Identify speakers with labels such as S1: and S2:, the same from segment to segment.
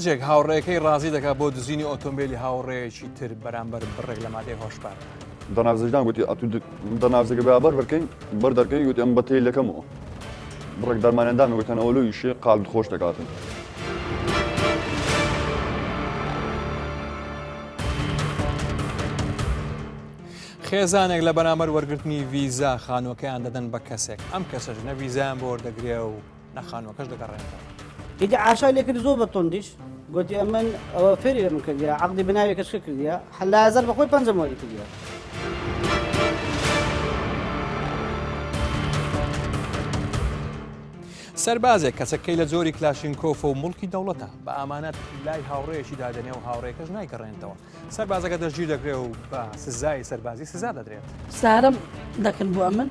S1: گەنجێک هاوڕێیەکەی ڕازی دەکات بۆ دزینی ئۆتۆمبیلی هاوڕێیەکی تر بەرامبەر بڕێک لە مادەی هۆشبار.
S2: دەناوزەجدان گوتی دەناوزەکە بەبەر بکەین بەر دەکەی گوتی ئەم بەتەی لەکەمەوە بڕێک دەرمانێندان گوتن ئەوەلویشی قالب خۆش دەکاتن.
S1: خێزانێک لە بەرامبەر وەرگرتنی ڤیزا خانووەکەیان دەدەن بە کەسێک ئەم کەسەش نە ڤیزایان بۆ وەردەگرێ و نەخانووەکەش دەگەڕێنەوە.
S3: ئیدی عاشای لێ کرد زۆر بە تۆندیش گوتی ئەمن ئەوە فێری لەمن کردیا عەقدی بناوی کەشکە کردیا حەلا هەزار بە خۆی پەنجەم وەری کردیا.
S1: سەربازێک کەسەکەی لە جۆری کلاشینکۆف و مڵکی دەوڵەتە بە ئامانەت لای هاوڕێیەکی دادەنێ و هاوڕێکەش نایگەڕێنەوە. سەربازەکە دەستگیر دەکرێت و بە سزای سەربازی سزا دەدرێت.
S4: سارم دەکرد بۆ ئەمن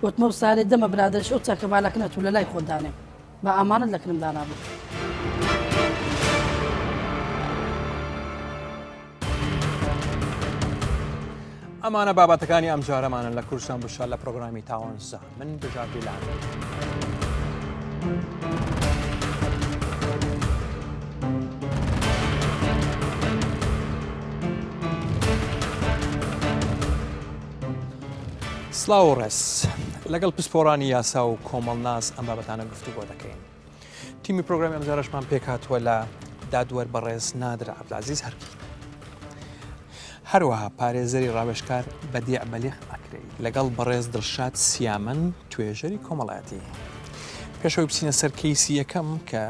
S4: وتمە و سارێ دەمە برادرش ئەو چاکە بالاکە نەتوو لە لای خۆدانێ بە ئامانەت لەکرم دانابوو.
S1: ئەمانە بابەتەکانی ئەم جارەمانن لە کورسان بشار لە پرۆگرامی تاوانزە من بژاردی لام. سلااو ڕێز لەگەڵ پسپۆرانی یاسا و کۆمەڵناز ئەم بابەتانە گفتوگۆ دەکەین. تیمی پرۆگرامی ئەم جارەشمان پێکهاتووە لە دادوەر بەڕێز نادر عەبدولعەزیز هەرکی. هەروەها پارێزەری ڕاوێژکار بەدیع بەلیغ ئەکرەی لەگەڵ بەڕێز دڵشاد سیامەن توێژەری کۆمەڵایەتی. پێشەوەی بچینە سەر کەیسی یەکەم کە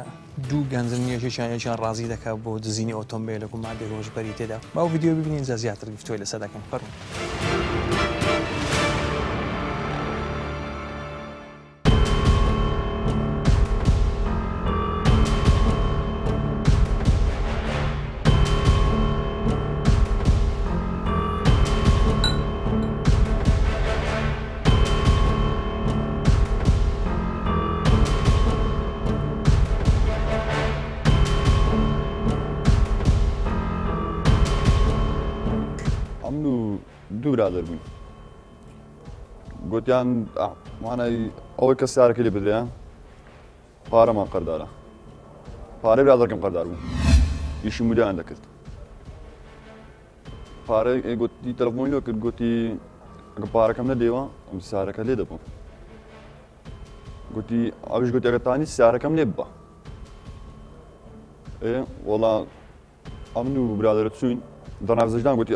S1: دوو گەنجن یەکێکیان ڕازی دەکات بۆ دزینی ئۆتۆمبیلێک و مادەی هۆشبەری تێدا. باو ڤیدیۆ ببینین جا زیاتر گفتوگۆی لەسەر دەکەین. فەرمووی.
S2: دوو برادر بووین گوتیان وانای ئەوەی کە سیارەکەی لێ بدرێ پارەمان قەردارە پارەی برادەکەم قەردار بوو ئیشی مودیان دەکرد پارەی گوتی تەلەفۆنی لێ کرد گوتی ئەگە پارەکەم نەدێوە ئەم سیارەکە لێ دەبم گوتی ئەویش گوتی ئەگە تانی سیارەکەم لێ ببە وەڵا ئەمن و برادرە چوین دەناوزەجدان گوتی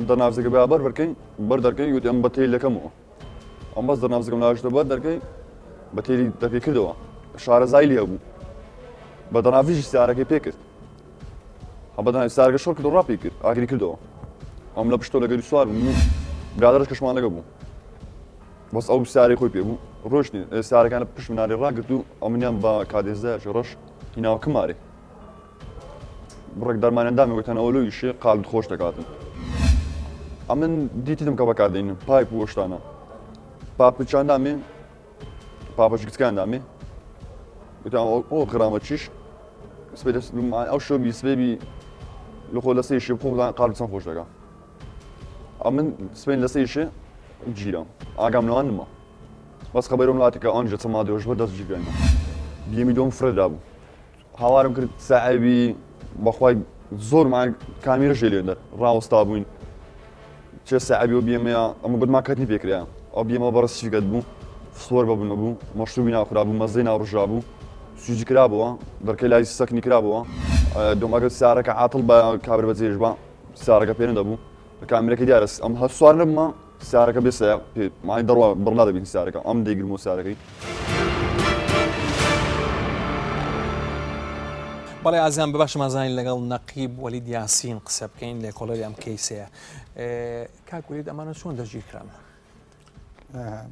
S2: دەناوزەکە بەبەر بکەین بەر دەکەی گوتی ئەم بەتەی لەکەمەوە ئەم بەس دەناوزەکەم لاژتە بەر دەکەی بەتێری دەپێ کردەوە شارەزای لێ بوو بە دەناویژی سیارەکەی پێ کرد بەدان سیارەکە شۆڕ کرد و ڕاپی کرد ئاگری کردەوە ئەم لە پشتۆ لەگەری سوار بوو برادرش کەشمان لەگە بوو بەس ئەو سیارەی خۆی پێ بوو ڕۆشتنی سیارەکانە پشت مناری ڕاگرت و ئەمنیان بە کادێزایش ڕۆژ هیناوە کمارێ بڕێک دەرمانێندان گوتن ئەوەلویشی قالب خۆش دەکاتن. ئەمن دیتم کە بەکاردێنین پایپ و شتانە پاپچان دامێ پاپەچ کچکان دامێ گوتیان ئەو غرامە چیش ئەو شۆبی سبێبی لە خۆ لە سێشی خۆ قالب چەند خۆش دەکات. ئەمن سبێن لە سێشێ گیرە ئاگام لەوان نما بەس خەبەرم وڵاتێکە ئەنجە چەما دۆژ بە دەست جیگەینە بیەمی دۆم فرەدا بوو هاوارم کرد ساعبی بەخوای زۆرمان کامیرەژێ لێدەر ڕاوەستا بووین چێ ساعبی و بیێمەیە ئەمە بەدما کەتنی پێکرایە ئەو بیێمە بەڕستیگەت بوو سوۆر بەبوون بوو مەشروبی ناخورا بوو مەزەی ناڕژا بوو سوجی کرابەوە دەرکەی لای سەکنی کرابەوە دۆم ئەگەر سیارەکە عاتڵ بە کابر بەجێژ بە سیارەکە پێ نەدەبوو بە کامیرەکە دیارە ئەم هەر سوار نەبمە سیارەکە بێ سەیە مای دەڕوا بڕلا دەبین سیارەکە ئەم دەیگرمەوە سیارەکەی.
S1: بەڵێ ئازیان بەباشە مازانی لەگەڵ نەقیب وەلید یاسین قسە بکەین لە کۆڵەری ئەم کەیسەیە. کاک وەلید ئەمانە چۆن دەستگیر کران؟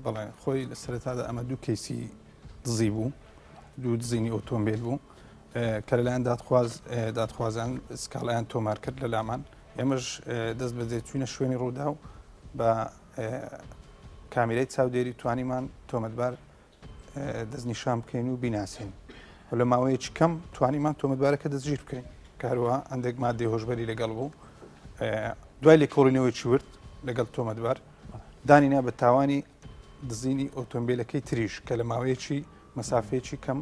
S5: بەڵێ خۆی لە سەرەتادا ئەمە دوو کەیسی دزی بوو دوو دزینی ئۆتۆمبیل بوو کە لەلایەن دادخوازان سکاڵیان تۆمار کرد لە لامان ئێمەش دەست بەجێ چوینە شوێنی ڕوودا و بە کامیرەی چاودێری توانیمان تۆمەتبار دەستنیشان بکەین و بیناسین لە ماوەیەکی کەم توانیمان تۆمەتبارەکە دەستگیر بکەین کاروە ئەندێک مادەی هۆشبەری لەگەڵ بوو دوای لێکۆڵینەوەی ورد لەگەڵ تۆمەتبار دانینا بە تاوانی دزینی ئۆتۆمبیلەکەی تریش کە لە ماوەیەکی مەسافەیەکی کەم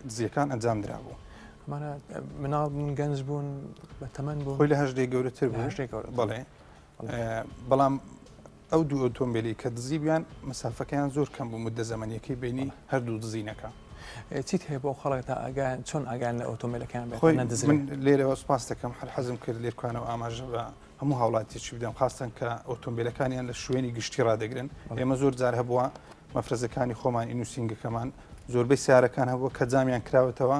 S5: دزیەکان ئەنجام درابوو.
S1: ئەمانە مناڵ من گەنج بوون بە تەمەەن بوو
S5: خۆی لە هەژدەی گەورەتر بوو
S1: هەژدەی گەورەتر.
S5: بەڵێ بەڵام ئەو دوو ئۆتۆمبیلی کە دزیبیان مەسافەکەیان زۆر کەم بوو مدە زەمەنیەکەی بینی هەردوو دزینەکە.
S1: چیت هەیە بۆ خەڵک تا ئاگان چۆن ئاگان لە ئۆتۆمبیلەکان
S5: خۆی
S1: بێت
S5: من لێرەوە سپاس دەکەم هەر حەزم کرد لێرکانەوە ئاماژە بە هەموو هاوڵاتیێکی بدەم خاستن کە ئۆتۆمبیلەکانیان لە شوێنی گشتی ڕدەگرن ئێمە زۆر جار هەبووە مەفرەزەکانی خۆمان ئینوسینگەکەمان زۆربەی سیارەکان هەبووە کە جامیان کراوەتەوە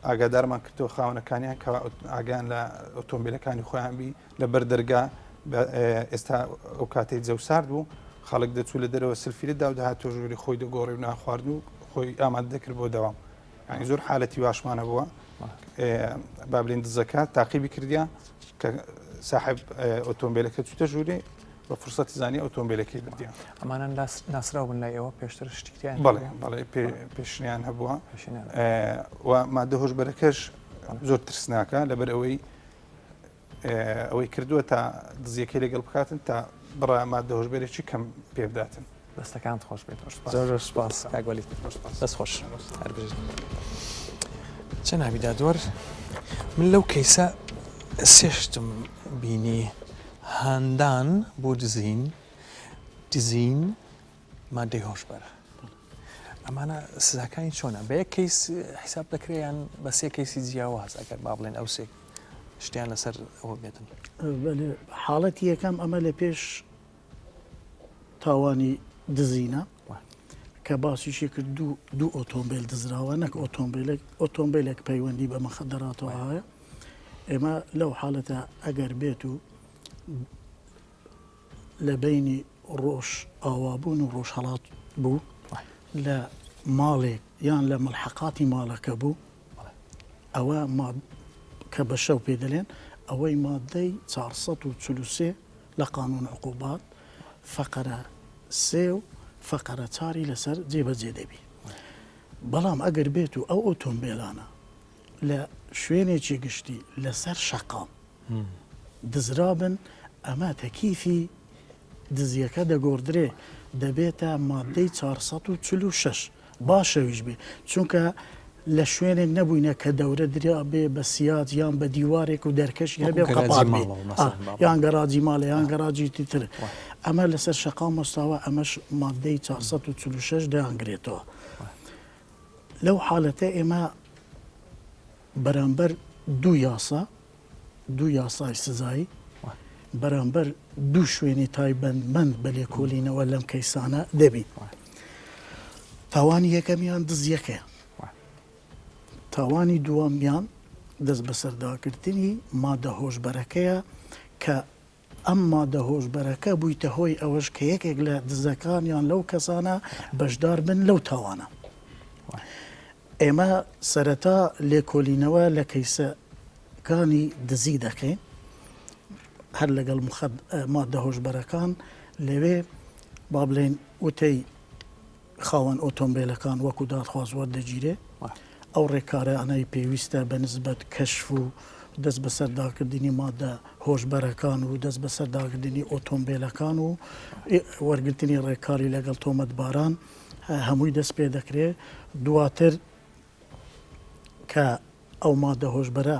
S5: ئاگادارمان کردەوە خاونەکانیان کە ئاگیان لە ئۆتۆمبیلەکانی خۆیان بی لە بەردەرگا ئێستا ئەو کاتەی جەوسارد بوو خەڵک دەچوو لە دەرەوە سلفیلدا و داهات تۆژوری خۆی دەگۆڕی و ناخواردن و خۆی ئامادە دەکرد بۆ دەوام یعنی زۆر حالەتی باشمانە بووە با بڵێن دزەکات تاقیبی کردیان کە صاحب ئۆتۆمبیلەکە چوتە ژوورێ بە فرسەتی زانی ئۆتۆمبیلەکەی بردیان
S1: ئەمانە ناسراو بن لای ئەوە پێشتر شتیان
S5: بەڵێ بەڵێ پێشنیان هەبووە و مادە هۆشبەرەکەش زۆر ترسناکە لەبەر ئەوەی کردووە تا دزیەکەی لەگەڵ بکاتن تا بڕە مادە هۆشبەرێکی کەم پێ بداتن
S1: دەستەکان خۆش بێت زۆر سپاس کاگوەلی دەست خۆش چە ناویدا دووەر من لەو کەیسە سێشتم بینی هاندان بۆ دزین مادەی هۆشبەرە ئەمانە سزاکانی چۆنە بە یەک کەیس حیساب دەکرێیان بە سێ کەیسی جیاواز ئەگەر با بڵێن ئەو سێ شتیان لەسەر ئەوە بێتن
S6: حاڵەتی یەکەم ئەمە لە پێش تاوانی دزینە کە باسیشی کرد دوو ئۆتۆمبیل دزراوە نەک ئۆتۆمبیلێک پەیوەندی بە مەخدەراتەوە هەیە ئێمە لەو حاڵەتە ئەگەر بێت و لە بینی ڕۆژ ئاوابوون و ڕۆژ هەڵات بوو لە ماڵێک یان لە ملحقاتی ماڵەکە بوو ئەوە کە بە شەو پێ دەڵێن ئەوەی مادەی 443 لە قانون عقوبات فقرە سێ و فقرە چاری لەسەر جێبەجێ دەبی بەڵام ئەگەر بێت و ئەو ئۆتۆمبیلانە لە شوێنێکی گشتی لەسەر شەقام دزرابن ئەمە تەکیفی دزیەکە دەگۆڕدرێ دەبێتە مادەی 446 باشەویش بێ چونکە لە شوێنێک نەبووینە کە دەورە دریا بێ بە سیات یان بە دیوارێک و دەرکەشی هەبێ قەپات بێ یان گەراجی ماڵە یان گەراجی تر ئەمە لەسەر شەقام مەستاوە ئەمەش مادەی 446 دەیانگرێتەوە لەو حاڵەتە ئێمە بەرامبەر دوو یاسای سزایی بەرامبەر دوو شوێنی تایبەتمەند بە لێکۆلینەوە لەم کەیسانە دەبین تاوانی یەکەمیان دزیەکەیە تاوانی دووەمیان دەست بەسەرداکردنی مادە هۆشبەرەکەیە کە ئەم مادە هۆشبەرەکە بوویتە هۆی ئەوەش کە یەکێک لە دزەکانیان لەو کەسانە بەشدار بن لەو تاوانە ئێمە سەرەتا لێکۆلینەوە لە کەیسەکانی دزی دەکەین هەر لەگەڵ مادە هۆشبەرەکان لەوێ با بڵێن وتەی خاوەن ئۆتۆمبیلەکان وەکو دادخواز وەردەگیرێ ئەو ڕێکارانەی پێویستە بە نسبەت کەشف و دەست بەسەرداکردنی مادە هۆشبەرەکان و دەست بەسەرداکردنی ئۆتۆمبیلەکان و وەرگرتنی ڕێکاری لەگەڵ تۆمەتباران هەمووی دەست پێ دەکرێت دواتر کە ئەو مادە هۆشبەرە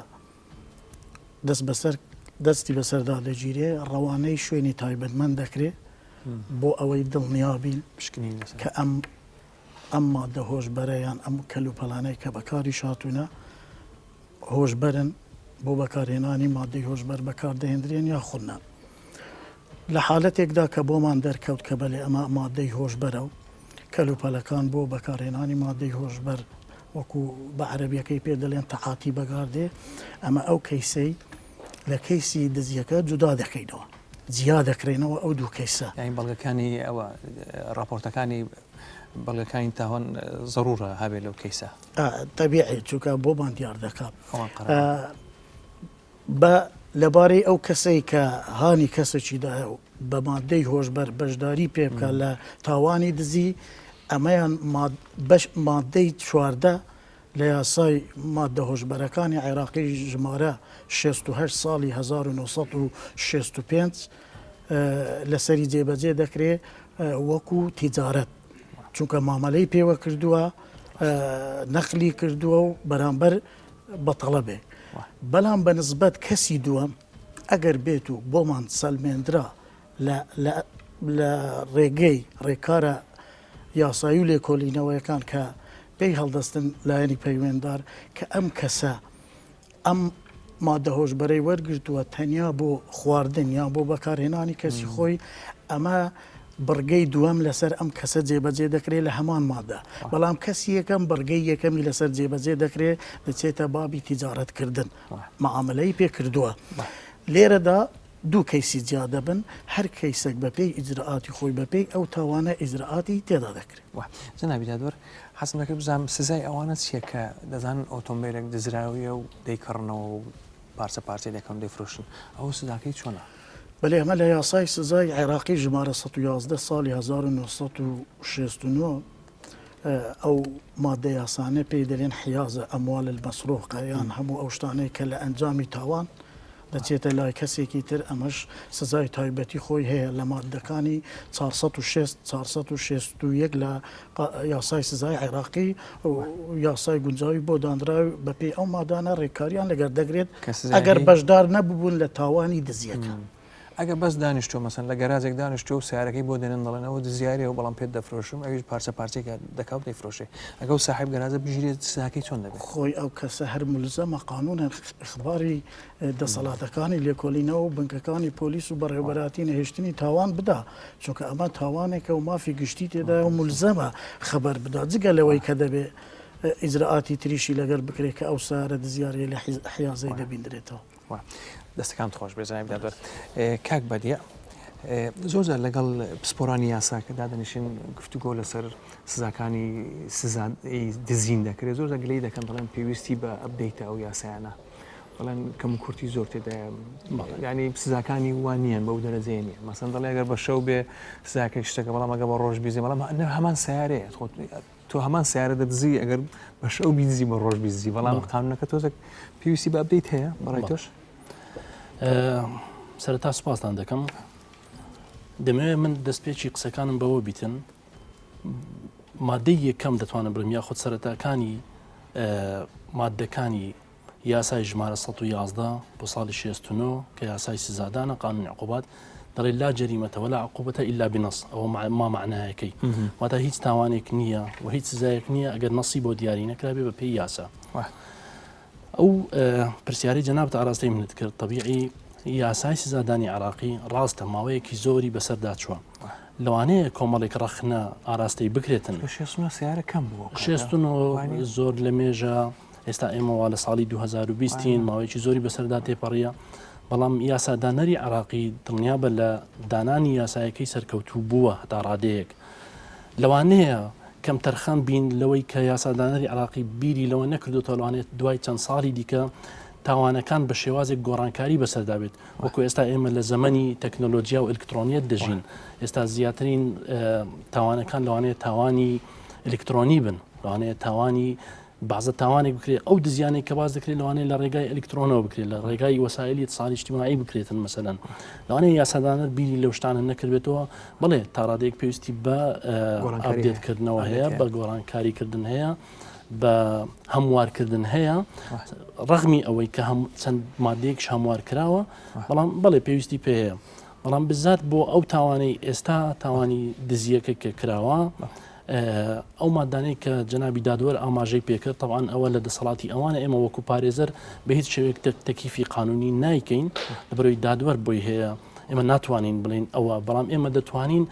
S6: دەستی بەسەردا دەگیرێ ڕەوانەی شوێنی تایبەتمەند دەکرێت بۆ ئەوەی دڵنیابین کە ئەم مادە هۆشبەرەیان ئەم کەلوپەلانەی کە بەکاری شاتوونە هۆشبەرن بۆ بەکارهێنانی مادەی هۆشبەر بەکاردەهێنرێن یا خوڕنە لە حالەتێکدا کە بۆمان دەرکەوت کە بەلێ ئەمە مادەی هۆشبەرە و کەلوپەلەکان بۆ بەکارهێنانی مادەی هۆشبەر وەکو بە عەرەبیەکەی پێ دەڵێن تەعاتی بەکاردێ ئەمە ئەو کەیسەی لە کەیسی دزیەکە جودا دەکەینەوە جیا دەکرێنەوە ئەو دوو کەیسە
S1: یعنی بەڵگەکانی ئەوە راپۆرتەکانی بەڵگەکانی تاوان ضرورە هەبێت لەو کەیسە
S6: تەبیعی چونکە بۆمان دیار دەکات بە لەبارەی ئەو کەسەی کە هانی کەسێکیدا بە مادەی هۆشبەر بەشداری پێ بکە لە تاوانی دزی ئەمەیان مادەی چواردە لە یاسای مادە هۆشبەرەکانی عێراقی ژمارە 68 ساڵی 1965 لەسەری جێبەجێ دەکرێت وەکو تیجارەت چونکە مامەلەی پێوە کردووە نەقلی کردووە و بەرامبەر بەتەڵە بێ بەڵام بەنسبەت کەسی دووەم ئەگەر بێت و بۆمان سەلمێنرا لە ڕێگەی ڕێکارە یاسایی و لێکۆڵینەوەیەکان کە پێی هەڵدەستن لایەنی پەیوێنددار کە ئەم کەسە ئەم مادە هۆشبەرەی وەرگرتووە تەنیا بۆ خواردن یا بۆ بەکارهێنانی کەسی خۆی ئەمە بڕگەی دووەم لەسەر ئەم کەسە جێبەجێ دەکرێت لە هەمان مادە بەڵام کەسی یەکەم بڕگەی یەکەمی لەسەر جێبەجێ دەکرێت دەچێتە بابی تیجارەتکردن معاملەی پێکردووە لێرەدا دوو کەیسی جیا دەبن هەر کەیسێک بەپێی ئیجرعاتی خۆی بەپێی ئەو تاوانە ئیجرعاتی تێدا دەکرێت
S1: جەنابی دادوەر حەزم دەکرد بزانم سزای ئەوانە چییە کە دەزانن ئۆتۆمبیلێک دزراویە و دەیکڕنەوە و پارچە پارچەی دەکەن دەیفرۆشن ئەو سزاکەی چۆنە؟
S6: بەڵێ ئەمە لە یاسای سزای عێراقی ژمارە 111 ساڵی 1969 ئەو مادە یاسانە پێی دەرێن حیازە ئەموال المەسروقە یان هەموو ئەو شتانەی کە لە ئەنجامی تاوان دەچێتە لای کەسێکی تر ئەمەش سزای تایبەتی خۆی هەیە لە مادەکانی 461 لە یاسای سزای عێراقی یاسای گونجاوی بۆ دانراوی بەپێی ئەو مادانە ڕێکاریان لەگەر دەگرێت ئەگەر بەشدار نەبوون لە تاوانی دزیەکە.
S1: ئەگە بەس دانیشتۆ مەسن لە گەراجێک دانیشتۆ و سیارەکەی بۆ دێنن دەڵێنەوە دزیاری و بەڵام پێت دەفرۆشم ئەویش پارچە پارچێکە دەکاوت دەیفرۆشێ ئەگە و صاحب گەراجە بژێت سزاکەی چۆن دەبێت؟
S6: خۆی ئەو کەسە هەر ملزەمە قانونە ئخباری دەسەڵاتەکانی لێکۆڵینەوە و بنکەکانی پۆلیس و بەڕێوەبەراتی نەهێشتنی تاوان بدا چونکە ئەمە تاوانێکە و مافی گشتی تێدا و ملزەمە خەبەر بدا جگە لەوەی کە دەبێت ئیجرعاتی تریشی لەگەر بکرێت کە ئەو سارە دزیاری لە حیازەی دەبیندرێتەوە.
S1: دەستەکان خۆش بێزانانی دادوەر کاک بەدیە زۆرجار لەگەڵ پسپۆرانی یاساکە دادەنیشین گفتوگۆ لەسەر سزاکانی دزین دەکرێت زۆر دەگلەی دەکەن بەڵێن پێویستی بە ئەبدەیتە ئەو یاسایانە بەڵێن کەم و کورتی زۆر تێدا ینی سزاکانی وان نییان بەو دەرەجەیە نیە مەسەن دەڵێ ئەگەر بە شەو بێ سزاکەی شتەکە بەڵام ئەگە بە ڕۆژ بیزی بەڵام هەمان سیارەیە تۆ هەمان سیارە دەدزی ئەگەر بە شەو بیزی بە ڕۆژ بیزی بەڵام قانونەکە تۆزێک پێویستی بە ئەبدەیت هەیە بەڕای تۆش؟
S7: سەرەتا سوپاسان دەکەم دەمەوێت من دەستپێکی قسەکانم بەوە بیتن مادەی یەکەم دەتوانم برم یاخود سەرەتاکانی مادەکانی یاسای ژمارە 111 بۆ ساڵی 69 کە یاسای سزادانە قانون عقوبات دەڵێ لا جەریمەتە ولا عقوبەتە ئیلا بنەس ئەوە ما معنایەکەی واتە هیچ تاوانێک نییە و هیچ سزایەک نییە ئەگەر نەسی بۆ دیاری نەکرابێ بە پێی یاسا ئەو پرسیاری جەنابەت ئاراستەی منت کرد طبیعی یاسای سزادانی عراقی ڕاستە ماوەیەکی زۆری بەسەردا چووە لەوانەیە کۆمەڵێک ڕەخنە ئاراستەی بکرێتن
S1: سیارە کەم بووە
S7: 16 زۆر لە مێژە ئێستا ئێمەوا لە ساڵی 2020 ماوەیەکی زۆری بەسەردا تێپەڕیە بەڵام یاسادانەری عراقی دڵنیابە لە دانانی یاسایەکەی سەرکەوتوو بووە هەتا ڕادەیەک لەوانەیە کەم تەرخەم بین لەوەی کە یاسادانەری عراقی بیری لەوە نەکردوتە لەوانێت دوای چەند ساڵی دیکە تاوانەکان بە شێوازێک گۆڕانکاری بەسەردا بێت وەکو ئێستا ئێمە لە زەمەنی تەکنۆلۆژیا و ئەلکترۆنیەت دەژین ئێستا زیاترین تاوانەکان لەوانەیە تاوانی ئەلکترۆنی بن لەوانەیە تاوانی بازە تاوانێک بکرێت ئەو دزیانێک کە باز دەکرێت لەوانەیە لە ڕێگای ئەلکترۆنەوە بکرێت لە ڕێگای وەسایلی اتصالی اجتماعی بکرێتن مەسەلەن لەوانەیە یاسادانەر بیری لەو شتانە نەکردبێتەوە بڵێ تا ڕادەیەک پێویستی بە ئاپدێتکردنەوە هەیە بە گۆڕانکاریکردن هەیە بە هەموارکردن هەیە ڕەغمی ئەوەی کە چەند مادەیەکش هەموار کراوە بەڵام بەڵێ پێویستی پێ هەیە بەڵام بزات بۆ ئەو تاوانەی ئێستا تاوانی دزیەکە کە کراوە ئەو مادانەی کە جەنابی دادوەر ئاماژەی پێکرد طبعاً ئەوە لە دەسەڵاتی ئەوانە ئێمە وەکو پارێزەر بە هیچ شێوەیەک تەکیفی قانونی نایکەین لەبەرەوەی دادوەر بۆی هەیە ئێمە ناتوانین بڵین ئەوە بەڵام ئێمە دەتوانین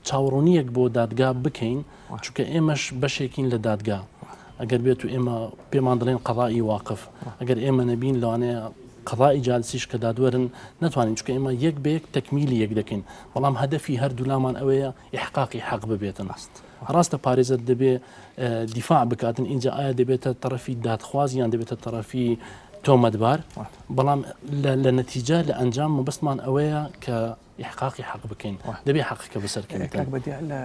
S7: چاوەڕوونیەک بۆ دادگا بکەین چونکە ئێمەش بەشێکین لە دادگا ئەگەر بێت و ئێمە پێمان دەڵێن قەضای واقف ئەگەر ئێمە نەبین لەوانەیە قەضای جالسیش کە دادوەرن ناتوانین چونکە ئێمە یەک بەیەک تەکمیلی یەک دەکەین بەڵام هەدەفی هەردوو لامان ئەوەیە ئیحقاقی حەق ببێتن ڕاستە پارێزەر دەبێ دیفاع بکاتن اینجا ئایا دەبێتە تەرەفی دادخواز یان دەبێتە تەرەفی تۆمەتبار بەڵام لە نەتیجە لە ئەنجام مەبەستمان ئەوەیە کە ئیحقاقی حەق بکەین دەبێ حەقەکە بەسەرکەوێت
S1: لە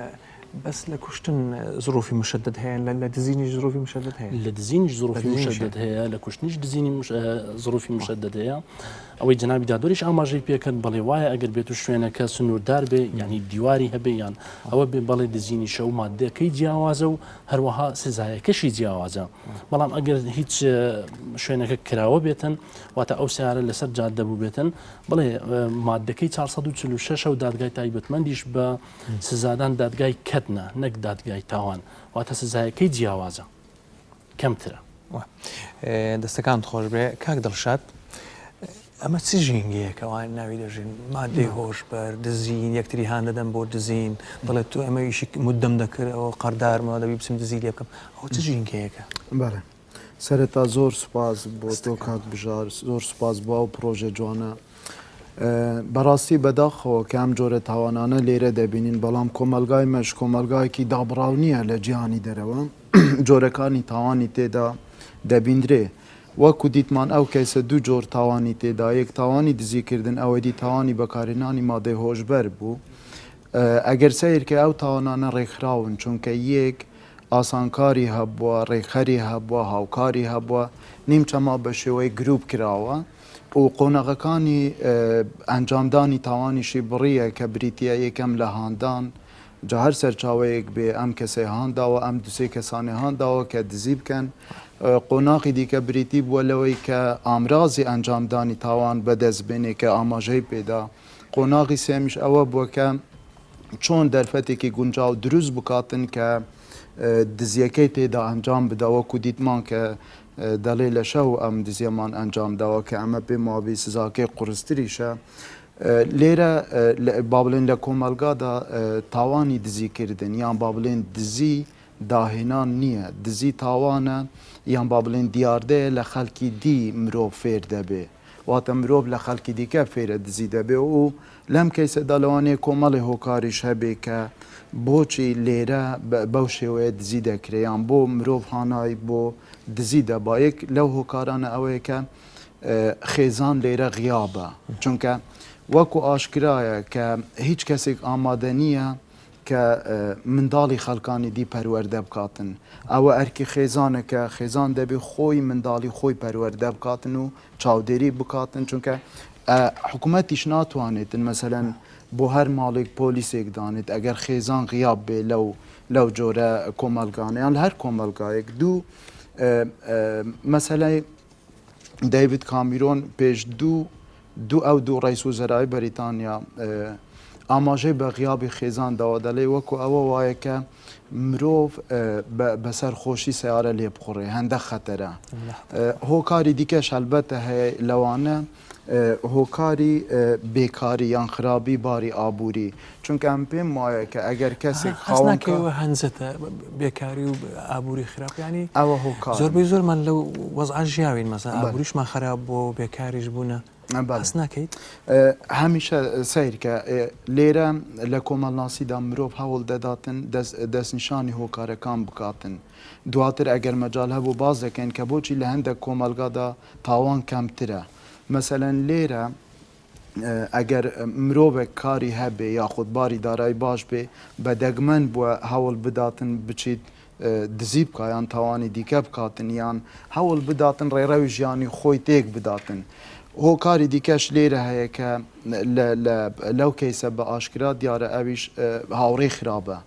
S1: بس لە کوشتن ظروفی مشدد هەیە لە دزینی ظروفی مشدد هەیە
S7: لە دزینیش ظروفی
S1: لە دزینیش
S7: مشدد هەیە لە کوشتنیش دزینی ظروفی مشدد هەیە ئەوەی جنابی دادۆریش ئاماژەی پێکرد بەڵێ وایە ئەگەر بێت و شوێنەکە سنووردار بێ یعنی دیواری هەبێ یان ئەوە بێ بەڵێ دزینی شەو مادەکەی جیاوازە و هەروەها سزایەکەشی جیاوازە بەڵام ئەگەر هیچ شوێنەکە کراوە بێتن واتە ئەو سیارە لەسەر جادە بوو بێتن بڵێ مادەکەی 446 و دادگای تایبەتمەندیش بە سزادان دادگای کەتنە نەک دادگای تاوان واتە سزایەکەی جیاوازە کەمترە
S1: دەستەکان خۆش بێ کاک دڵشاد ئەمە چ ژینگەیەکەوان ناوی دەژین مادەی هۆشبەر دزین یەکتری هاان دەدەم بۆ دزین بڵێت تو ئەمە ئیشی مدەم دەکردەوە قەردارمەوە دەبی بچم دزی لێ بکەم ئەو چ ژینگەیەکە
S8: بەڵێ سەرەتا زۆر سوپاس بۆ تۆ کاک بژار زۆر سوپاس بۆ ئەو پرۆژە جوانە بەڕاستی بەداخەوە کە ئەم جۆرە تاوانانە لێرە دەبینین بەڵام کۆمەلگای مەش کۆمەلگایەکی دابڕاو نییە لە جیهانی دەرەوە جۆرەکانی تاوانی تێدا دەبیندرێ وەکو دیتمان ئەو کەسە دوو جۆر تاوانی تێدا یەک تاوانی دزیکردن ئەوەی تاوانی بەکارهێنانی مادەی هۆشبەر بوو ئەگەر سیرکە ئەو تاوانانە ڕێکخراون چونکە یەک ئاسانکاری هەبووە ڕێکخەری هەبووە هاوکاری هەبووە نیم چەما بە شێوەی گروپ کراوە و قۆنەغەکانی ئەنجامدانی تاوانیشی بڕیە کە بریتە یەکەم لە هاندان جا هەر سەرچاوەیەک بێ ئەم کەسێ هانداوە ئەم دوسێ کەسانی هانداوە کە دزی بکەن قۆناقی دیکە بریتی بووە لەوەی کە ئامرازی ئەنجامدانی تاوان بەدەست بێنێ کە ئاماژەی پێدا قۆناغی سێمیش ئەوە بووە کە چۆن دەرفەتێکی گونجاو دروست بکاتن کە دزیەکەی تێدا ئەنجام بدەوە کو دیتمان کە دەڵێ لە شەو ئەم دزیەمان ئەنجامداوە کە ئەمە پێماوی سزاکەی قورستریشە لێرە با بڵێن لە کۆمەلگادا تاوانی دزیکردن یان با بڵێن دزی داهێنان نییە دزی تاوانە یان با بڵێن دیاردەیە لە خەڵکی دی مرۆڤ فێر دەبێ واتە مرۆڤ لە خەڵکی دیکە فێرە دزی دەبێ و لەم کەیسەدا لەوانەیە کۆمەڵی هۆکاریش هەبێ کە بۆچی لێرە بەو شێوەیە دزی دەکرێ یان بۆ مرۆڤ هانایی بۆ دزی دەبایەک لەو هۆکارانە ئەوەیە کە خێزان لێرە غیابە چونکە وەکو ئاشکرایە کە هیچ کەسێک ئامادە نییە کە منداڵی خەڵکانی دی پەروەردە بکاتن ئەوە ئەرکی خێزانە کە خێزان دەبێ خۆی منداڵی خۆی پەروەردە بکاتن و چاودێری بکاتن چونکە حکوومەتیش ناتوانێتن مەسەلەن بۆ هەر ماڵێک پۆلیسێک دانێت ئەگەر خێزان غیاب بێ لەو جۆرە کۆمەلگانیان لە هەر کۆمەلگایەک دوو مەسەلەی دەیڤید کامیرۆن پێش دوو ڕئیس وزەرای بەریتانیا ئاماژەی بە غیابی خێزان داوا دەڵێ وەکو ئەوە وایە کە مرۆڤ بەسەر خۆشی سیارە لێ بخۆڕێ هەندە خەتەرە هۆکاری دیکەش هەلبەتە هەیە لەوانە هۆکاری بێکاری یان خراپی باری ئابووری چونکە ئەم پێم وایە کە ئەگەر کەسێک
S1: خاوەنکەوە هەنجەتە بێکاری و ئابووری خراپیانی
S8: ئەوە هۆکار
S1: زۆربەی زۆرمان لەو وەزع ژیاوین مەسا ئابووریشمان خراپ بۆ بێکاریش بوونە باس ناکەیت
S8: هەمیشە سیرکە لێرە لە کۆمەڵناسیدا مرۆڤ هەوڵ دەداتن دەستنیشانی هۆکارەکان بکاتن دواتر ئەگەر مەجال هەبوو باز دەکەن کە بۆچی لە هەندێک کۆمەلگادا تاوان کەمترە مەسەلەن لێرە ئەگەر مرۆڤێک کاری هەبێ یاخود باری دارایی باش بێ بە دەگمەن بووە هەوڵ بداتن بچیت دزی بکایان تاوانی دیکە بکاتن یان هەوڵ بداتن ڕێڕەوی ژیانی خۆی تێک بداتن هۆکاری دیکەش لێرە هەیە کە لەو کەیسە بە ئاشکرا دیارە ئەویش هاوڕێی خراپە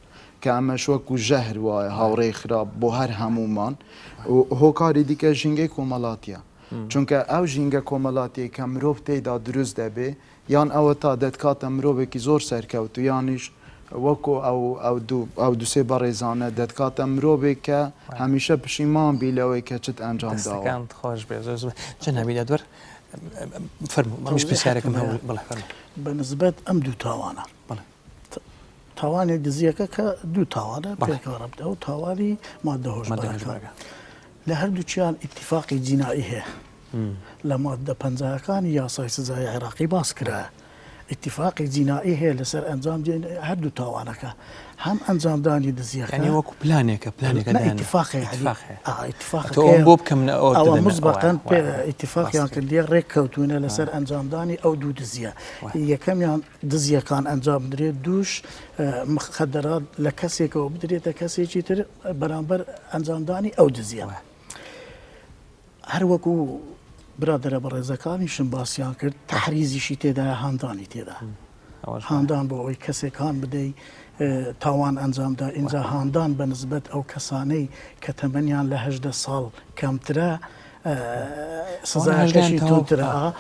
S8: کە ئەمەش وەکو ژەهر وایە هاوڕێی خراپ بۆ هەر هەمومان هۆکاری دیکە ژینگەی کۆمەڵاتیە چونکە ئەو ژینگە کۆمەڵاتی کە مرۆڤ تێدا دروست دەبێ یان ئەوە تا دەتکاتە مرۆڤێکی زۆر سەرکەوت و یانیش وەکو ئەو دوسێ بەڕێزانە دەتکاتە مرۆڤێک کە هەمیشە پشیمان بی لەوەی کە چت ئەنجام داوە
S1: خۆش بێ جەنابی دەدوەر فەرموو پرسیارێکم هەبوو بڵێ فەرموو
S6: بەنسبەت ئەم دوو تاوانە تاوانی دزیەکە کە دوو تاوانە پێکەوە بدە و تاوانی مادە هۆشبەرەکە لە هەردووچیان ئیتیفاقی جینایی هەیە لە مادە پەنجاکانی یاسای سزای عێراقی باس کرا اتفاقی جینایی هەیە لەسەر ئەنجام هەردوو تاوانەکە هەم ئەنجامدانی دزیەکە
S1: يعني وەکو پلانێکە
S6: اتفاقی
S1: ئەوە بۆ بکەم
S6: ئەوە مزبقەن اتفاقیان کردیە ڕێک کەوتونە لەسەر ئەنجامدانی ئەو دوو دزیە یەکەمیان دزیەکان ئەنجام بدرێت دووش مخدرات لە کەسێکەوە بدرێتە کەسێکی تر بەرامبەر ئەنجامدانی ئەو دزیە هەروەکو برادرە بە ڕێزەکانیشم باسییان کرد تحریزیشی تێدایە هاندانی تێدا هاندان بۆ ئەوەی کەسێکان بدەیت تاوان ئەنجامدا اینجا هاندان بە نسبەت ئەو کەسانەی کە تەمەنیان لە 18 ساڵ کەمترە سزایەکەشی تونترە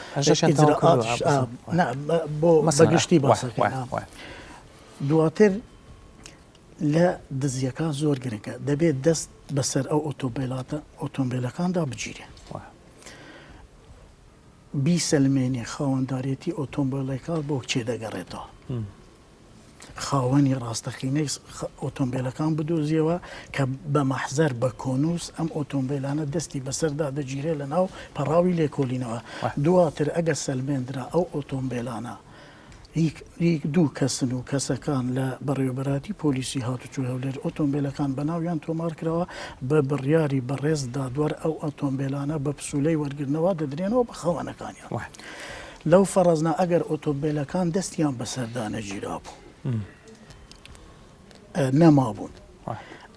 S6: بۆ بەگشتی باسەکە دواتر لە دزیەکان زۆر گرنگە دەبێت دەست بەسەر ئەو ئۆتۆمبیلەکاندا بگیرێ بیسەلمێنێ خاوەنددارێتی ئۆتۆمبیلەکە بۆ کێ دەگەڕێتەوە خاوەنی ڕاستەخینەی ئۆتۆمبیلەکان بدۆزیەوە کە بە مەحزەر بە کۆنووس ئەم ئۆتۆمبیلانە دەستی بەسەردا دەگیرێت لە ناو پەراوی لێکۆلینەوە دواتر ئەگە سەلمێنرا ئەو ئۆتۆمبیلانە دوو کەسن و کەسەکان لە بەڕێوەبەراتی پۆلیسی هاتوچوو هەولێر ئۆتۆمبیلەکان بە ناویان تۆمارکرەوە بە بڕیاری بەڕێزدا دووار ئەو ئۆتۆمبیلانە بە پسولەی وەرگرنەوە دەدرێنەوە بە خەوانەکانیان لەو فەرەزنا ئەگەر ئۆتۆمبیلەکان دەستیان بەسەردانە گیرا بوو نەمابوون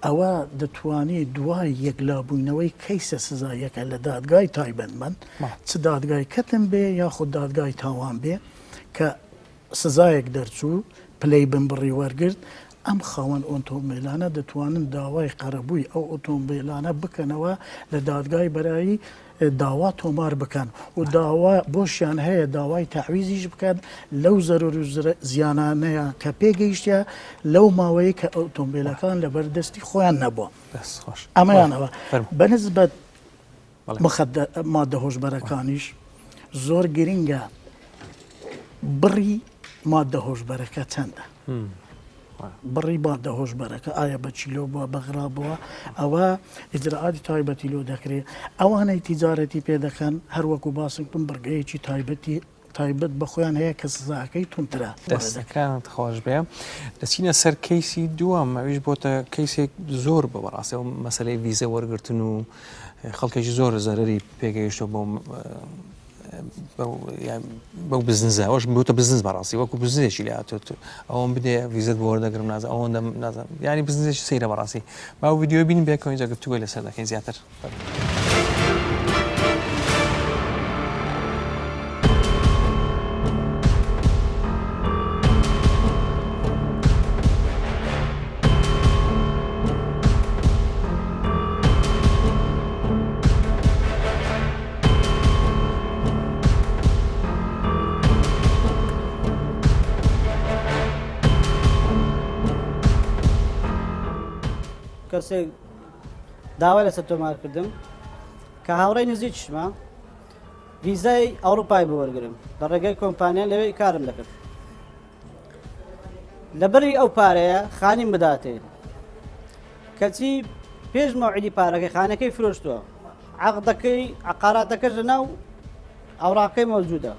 S6: ئەوە دەتوانێت دوای یەکلابووینەوەی کەیسە سزایەکە لە دادگای تایبەتمەند چ دادگای کەتم بێ یاخود دادگای تاوان بێ کە سزایەک دەرچوو پلەی بمبڕی وەرگرت ئەم خاوەن ئۆتۆمبیلانە دەتوانن داوای قەرەبووی ئەو ئۆتۆمبیلانە بکەنەوە لە دادگای بەرایی داوا تۆمار بکەن و داوا بۆشیان هەیە داوای تەعویزیش بکات لەو زەرۆر و زیانانەیە کە پێگەیشتە لەو ماوەیە کە ئۆتۆمبیلەکان لە بەردەستی خۆیان نەبووە ئەمەیانەوە بەنسبەت مادە هۆشبەرەکانیش زۆر گرنگە بڕی مادە هۆشبەرەکە چەندە بڕی مادە هۆشبەرەکە ئایا بە چیلۆ بووە بەغرا بووە ئەوە ئیجراعاتی تایبەتی لۆ دەکرێت ئەوانەی تیجارەتی پێ دەکەن هەروەکو باسم بن بڕگەیەکی تایبەت بە خۆیان هەیە کە سزاکەی تونترە
S1: دەستەکانت خۆش بێ دەچینە سەر کەیسی دووەم ئەویش بۆتە کەیسێک زۆر بەڕاستی و مەسلەی ویزە وەرگرتن و خەڵکێکی زۆر زەرری پێگەیشتە بەو بزنزە ئەوش بوتە بزنس بەڕاستی وەکو بزنێکی لە هاتوت ئەوم بدێ ویزت بۆ وەردەگرم نازە ئەوە نازم ینی بزنسێکی سەیرە بەڕاستی با ویددیۆ بینیم بێکەوە اینجا گفتوگوی لەسەر دەکەین زیاتر
S3: کەسێک داوای لەسەر تۆمارکردم کە هاوڕێی نزیکشمە ویزای ئەوروپای بوەرگرم لە ڕێگەی کۆمپانیان لەوەی کارم دەکرد لەبەری ئەو پارەیە خانیم بداتێ کەچی پێش مەوعیدی پارەکەی خانەکەی فرۆشتووە عەقدەکەی عەقاراتەکەش لە ناو ئەوراقەی مەوجودە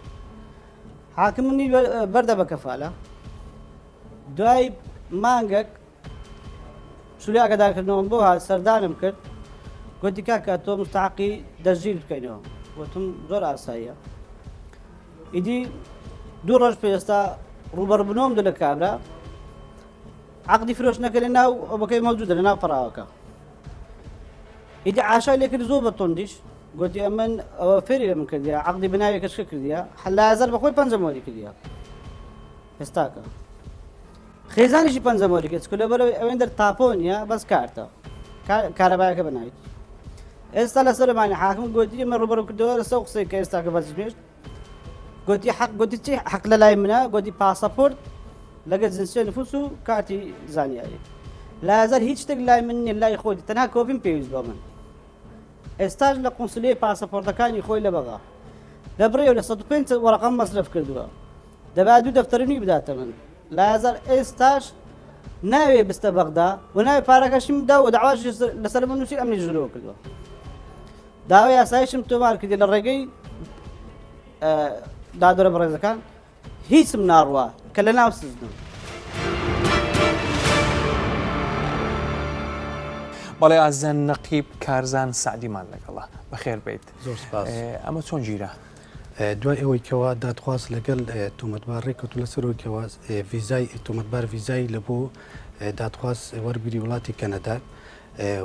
S3: حاکمنی بەردە بە کەفالە دوای مانگێک سولی ئاگادارکردنەوە بۆ هات سەردانم کرد گوتی کاکە تۆ مستحقی دەستگیر بکەینەوە وتم زۆر ئاساییە ئیدی دوو ڕۆژ پێستا ڕوبەڕبوونەوەم لە کابرا عەقدی فرۆشتنەکە لە ناو ئەوەکەی مەوجودە لە ناو پەراوەکە ئیدی عاشای لێ کرد زۆر بە تۆندیش گوتی ئەمن ئەوە فێری لە من کردیە عەقدی بناوێکەشکە کردیە حەلازەر بەخۆی پەنجەمۆری کردیە ئێستاکە خێزانیشی پەنجەمۆری کرد چکە لەبەرەوەی ئەوێن دەر تاپۆ نیە بەس کارتە کارەبایەکە بناویت ئێستا لەسەرمانی حاکم گوتی ئێمە ڕوبەڕوو کردەوە لەسەر قسەی کە ئێستا کە بەجمێشت گوتی حەق گوتی چی حەق لە لای منە گوتی پاسەپۆرت لەگەڵ جنسیە نفوس و کارتی زانیاری لازەر هیچ شتێک لای من نیە لای خۆتی تەنها کۆپیم پێویست بۆ من ئێستاش لە قونسولەیە پاسەپۆرتەکانی خۆی لە بەغا لە بڕێوە لە 105 وەرەقەم مەصرف کردووە دەبا دوو دەفتەرنی بداتە من لازەر ئێستاش ناوێ بستە بەغدا و ناوێ پارەکەشم دا و داواش لەسەر من نووسی ئەمنی ژورەوە کردووە داوای یاساییشم تۆمار کردی لە ڕێگەی دادوەرە بەڕێزەکان هیچم ناڕوە کە لە ناو سزنم
S1: بەڵێ ئازان نەقیب کارزان سعدیمان لەگەڵە بەخێر بیت
S9: زۆر سپاس.
S1: ئەمە چۆن گیرە
S9: دوای ئەوەی کەوا دادخواست لەگەڵ تۆمەتبار ڕێکەوت لەسەرەوەی کەوا ڤیزای تۆمەتبار ڤیزای لە بۆ دادخواست وەرگری وڵاتی کەنەدا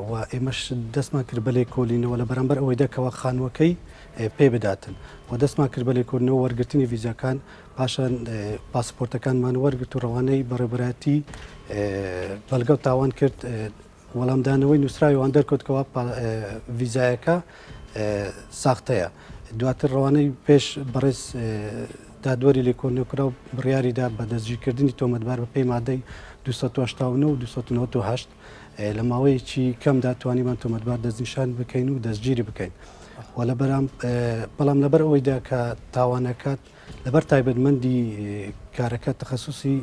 S9: و ئێمەش دەستمان کرد بە لێکۆڵینەوە لە بەرامبەر ئەوەی دەکەوە خانوەکەی پێ بداتن و دەستمان کرد بە لێکۆڵینەوە وەرگرتنی ڤیزاکان پاشان پاسپۆرتەکانمان وەرگرت و ڕەوانەی بەڕێبەتی بەڵگە و تاوان کرد وەڵامدانەوەی نووسراویوان دەرکەوتکەوە ڤیزایەکە ساختەیە دواتر ڕەوانەی پێش بەڕێز دادوەری لێکۆڵینەوەکرا و بڕیاریدا بە دەستگیرکردنی تۆمەتبار بە پێی مادەی 289 و 298 لە ماوەیەکی کەمدا توانیمان تۆمەتبار دەستنیشان بکەین و دەستگیری بکەین و لە بەڵام لەبەر ئەوەیدا کە تاوانەکات لەبەر تایبەتمەندی کارەکە تەخەسوسی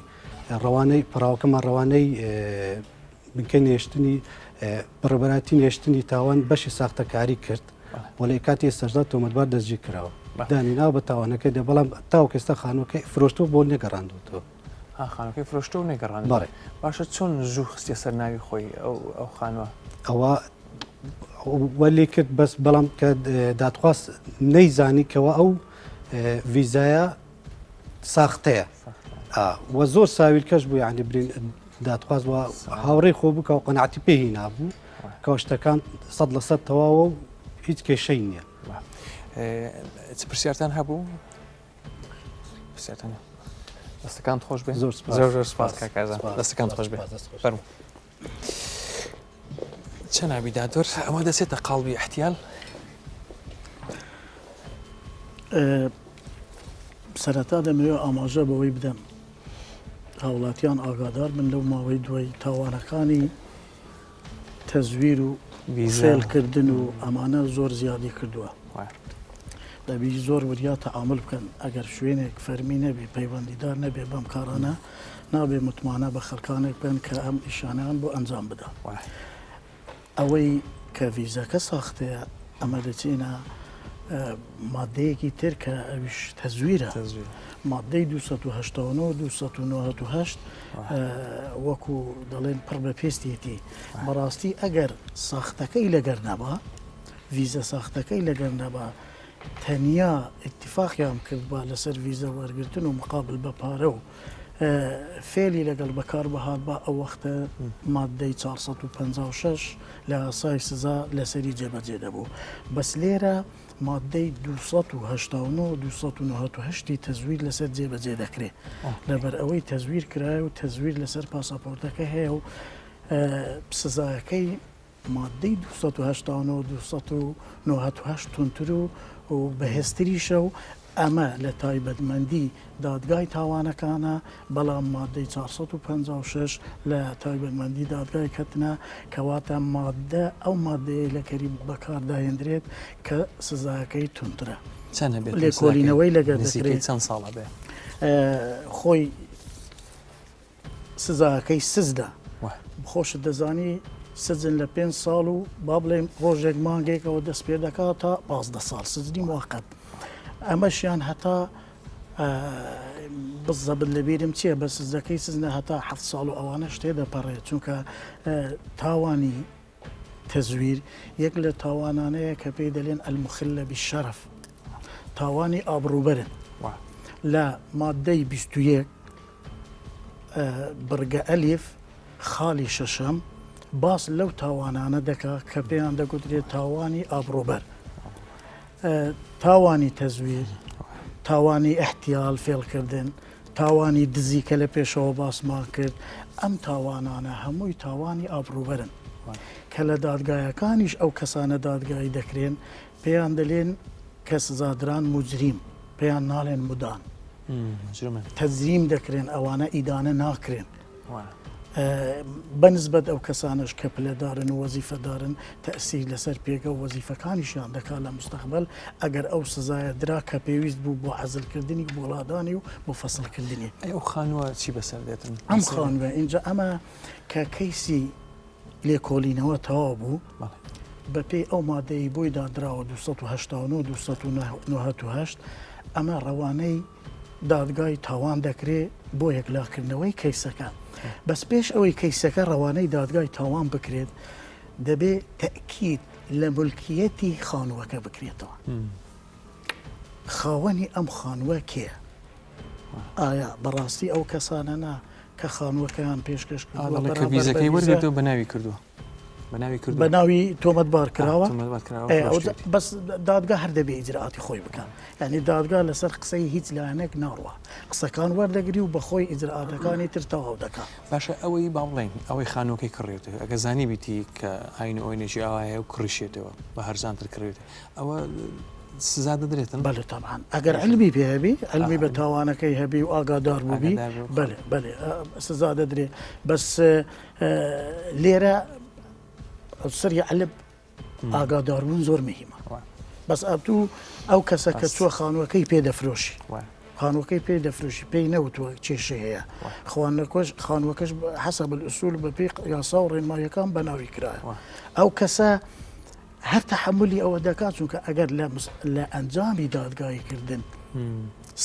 S9: ڕەوانەی پڕاوەکەمان ڕەوانەی بنکەی نێشتنی بڕبەتی نێشتنی تاوان بەشی ساختەکاری کرد و لە کاتی سەردا تۆمەتبار دەستگیر کراوە دانی ناو بە تاوانەکەی دە بەڵام تاو کەستە خانوەکەی فرۆشتۆ بۆ نەگەڕاندوتەوە
S1: خانەکەی فرۆشتە و نێگەڕان باشە چۆن زوو خستە سەر ناوی خۆی ئەو خانوە
S9: ئەوە وەلی کرد بەس بەڵام کە دادخواست نەیزانی کەەوە ئەو ڤیزایە ساختەیە وە زۆر ساویلکەش بوو یعنی برین دادخواست وە هاوڕێی خۆ بوو کە قەنعاتی پێی نابوو کە شتەکان 100% تەواوە و هیچ کێشەی نییە
S1: پرسیارتان هەبوو پرسیارتان دەستەکان خۆش بێ
S9: زۆر
S1: سپاس کاکازان دەستەکان خۆش بێ فەرموو چەند ناوی دادوەر ئەمە دەچێتە قاڵبی احتیال
S6: سەرەتا دەمەوێت ئاماژە بەوەی بدەم هاوڵاتیان ئاگادار من لەو ماوەی دوای تاوانەکانی تەزویر و فێلکردن و ئەمانە زۆر زیادی کردووە دەبی زۆر وریا تەعامل بکەن ئەگەر شوێنێک فەرمی نەبێ پەیوەندیدار نەبێ بەم کارانە نابێ متمانە بە خەڵکانێک بن کە ئەم ئیشانیان بۆ ئەنجام بدە ئەوەی کە ڤیزەکە ساختەیە ئەمە دەچینە مادەیەکی تر کە ئەویش تەزویرە مادەی 289 298 وەکو دەڵێن پڕ بە پێستێتی بەڕاستی ئەگەر ساختەکەی لەگەر نەبا ڤیزە ساختەکەی لەگەر نەبا تەنیا اتفاقیان کرد بە لەسەر ڤیزە وەرگرتن و مقابل بە پارە و فێلی لەگەڵ بەکار بەهات بە ئەو وەختە مادەی 456 لە ئاسای سزا لەسەری جێبەجێ دەبوو بەس لێرە مادەی 289 298 تەزویر لەسەر جێبەجێ دەکرێت لەبەر ئەوەی تەزویر کرایە و تەزویر لەسەر پاسەپۆرتەکە هەیە و سزایەکەی مادەی 289 298 تونتر و بەهێزتریشە و ئەمە لە تایبەتمەندی دادگای تاوانەکانە بەڵام مادەی 456 لە تایبەتمەندی دادگای کەتنە کەواتە مادە ئەو مادەیە لە کەری بەکارداهێنرێت کە سزایەکەی تونترە لێکۆڵینەوەی لەگەر دەکرێت
S1: چەند ساڵە بێ
S6: خۆی سزایەکەی سزدا خۆشت دەزانی سزن لە 5 ساڵ و با بڵێم ڕۆژێک مانگێکەوە دەست پێ دەکات تا 15 ساڵ سزنی موقت ئەمەشیان هەتا بزەبت لەبیرم چییە بە سزەکەی سزنە هەتا 7 ساڵ و ئەوانە شتێ دەپەڕێت چونکە تاوانی تەزویر یەک لە تاوانانەیە کە پێی دەڵێن ئەلمخلە بالشەرەف تاوانی ئابڕوبەرن لە مادەی 21 بڕگە ئەلیف خاڵی شەشەم باس لەو تاوانانە دەکا کە پێیان دەگوترێت تاوانی ئابڕوبەر تاوانی تەزویر تاوانی احتیال فێڵکردن تاوانی دزی کە لە پێشەوە باسمان کرد ئەم تاوانانە هەمووی تاوانی ئابڕوبەرن کە لە دادگایەکانیش ئەو کەسانە دادگایی دەکرێن پێیان دەلێن کە سزادران موجریم پێیان ناڵێن مودان تەزریم دەکرێن ئەوانە ئیدانە ناکرێن بەنسبەت ئەو کەسانش کە پلەدارن و وەزیفەدارن تەسیر لەسەر پێگە و وەزیفەکانیشیان دەکات لە مستەقبل ئەگەر ئەو سزایە درا کە پێویست بوو بۆ عەزلکردنی بۆڵادانی و بۆ فەسڵکردنی
S1: ئەو خانووە چی بەسەر دێتن
S6: ئەم خانوە اینجا ئەمە کە کەیسی لێکۆڵینەوە تەواو بوو بە پێی ئەو مادەی بۆی دادراوە 289 298 ئەمە ڕەوانەی دادگای تاوان دەکرێت بۆ یەکلاکردنەوەی کەیسەکە بەس پێش ئەوەی کەیسەکە ڕەوانەی دادگای تاوان بکرێت دەبێ تەکید لە ملکیەتی خانووەکە بکرێتەوە خاوەنی ئەم خانووە کێ ئایا بەڕاستی ئەو کەسانەنا کە خانووەکەیان پێشکەش
S1: کە ویزەکەی وەرگێتەوە بە ناوی کردووە
S6: بە ناوی تۆمەتبار کراوە
S1: کراوە
S6: بەس دادگا هەر دەبێ ئیجرعاتی خۆی بکەن یعنی دادگا لەسەر قسەی هیچ لایەنێک ناڕوە قسەکان وەردەگری و بەخۆی ئیجرعاتەکانی تر تەواو دەکات
S1: باشە ئەوەی باڵێن ئەوەی خانووەکەی کڕێتەوە ئەگە زانی بیتی کە ئاین ئۆینێکی ئاوایە و کڕشێتەوە بە هەرزانتر کڕێت ئەوە سزا دەدرێتن
S6: بەێ تاان ئەگەر علمی پێ هەبی ئەلمی بە تاوانەکەی هەبی و ئاگادار بووبی بەێ سزا دەدرێت بەس لێرە سری علب ئاگاداربوون زۆر مهمە بەس ئەبتوو ئەو کەسە کە چوە خانووەکەی پێدەفرۆشی خانووەکەی پێی دەفرۆشی پێی نەوتوە کێشە هەیە خانووەکەش حەسەب الئوسول بە پێی یاسا و ڕێنماییەکان بە ناوی کرایە ئەو کەسە هەر تەحملی ئەوە دەکات چونکە ئەگەر لە ئەنجامی دادگاییکردن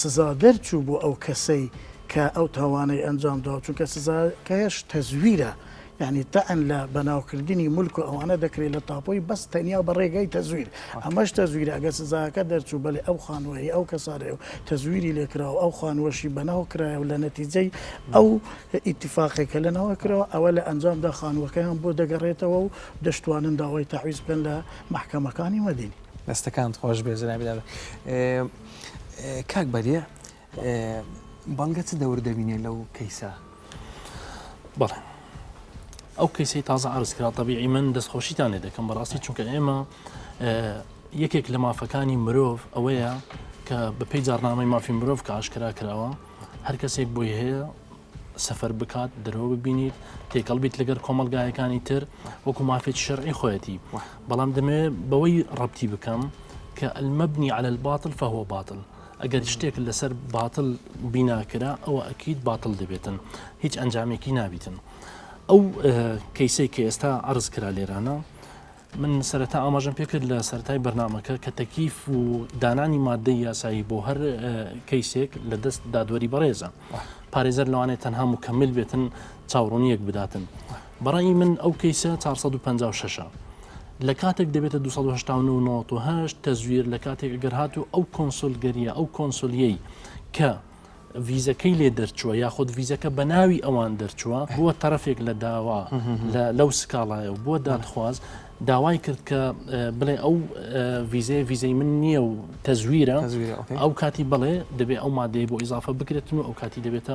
S6: سزا دەرچوو بۆ ئەو کەسەی کە ئەو تاوانەی ئەنجامدا چونکە سزاکەش تەزویرە یعنی تەعن لە بەناوکردنی ملک و ئەوانە دەکرێت لە تاپۆی بەس تەنیا بە ڕێگەی تەزویر ئەمەش تەزویرە ئەگە سزاکە دەرچوو بەێ ئەو خانوەیە ئەو کەسارێ و تەزویری لێکراوە ئەو خانوەشی بەناو کرایە و لە نەتیجەی ئەو ئیتیفاقێکە لەنەوە کرەوە ئەوە لە ئەنجامدا خانوەکەیان بۆ دەگەڕێتەوە و دەشتوانن داوای تەعویز بکەن لە محکەمەکانی مەدینی
S1: دەستەکان خۆش بێزرابیدا کاک بەریە بەڵگە چ دەور دەبینێ لەو کەیسە
S7: بەڵێ ئەو کەیسەی تازە عرضکرا طبیعی من دەستخۆشیتان لێ دەکەم بەڕاستی چونکە ئێمە یەکێک لە مافەکانی مرۆڤ ئەوەیە کە بەپێی جارنامەی مافی مرۆڤ کە ئاشکرا کراوە هەر کەسێک بۆی هەیە سەفەر بکات دەرەوە ببینیت تێکەڵبیت لەگەر کۆمەلگایەکانی تر وەکو مافێکی شەرعی خۆیەتی بەڵام دەمەوێت بەوەی ڕەبتی بکەم کە المەبنی على الباطل فهو باطل ئەگەر شتێک لەسەر باتڵ بیناکرا ئەوە ئەکیید باتڵ دەبێتن هیچ ئەنجامێکی نابیتن ئەو کەیسەی کە ئێستا عرض کرا لێرانە من سەرەتا ئاماژەم پێکرد لە سەرەتای بەرنامەکە کە تەکیف و دانانی مادەی یاسایی بۆ هەر کەیسێک لە دەست دادوەری بەڕێزە پارێزەر لەوانێت تەنها مکمل بێتن چاوڕوونیەک بداتن بەڕای من ئەو کەیسە 456 لە کاتێک دەبێتە 289 تەزویر لە کاتێک ئەگەر هاتو ئەو کۆنسۆلگەریە ئەو کۆنسۆلیەی کە ویزەکەی لێ دەرچووە یاخود ویزەکە بە ناوی ئەوان دەرچووە بووە تەرەفێک لە داوا لەو سکاڵایە و بۆ دادخواز داوای کرد کە بڵێ ئەو ویزەی من نییە و تەزویرە ئەو کاتی بڵێ دەبێت ئەو مادەی بۆ ئیزافە بکرێتن و ئەو کاتی دەبێتە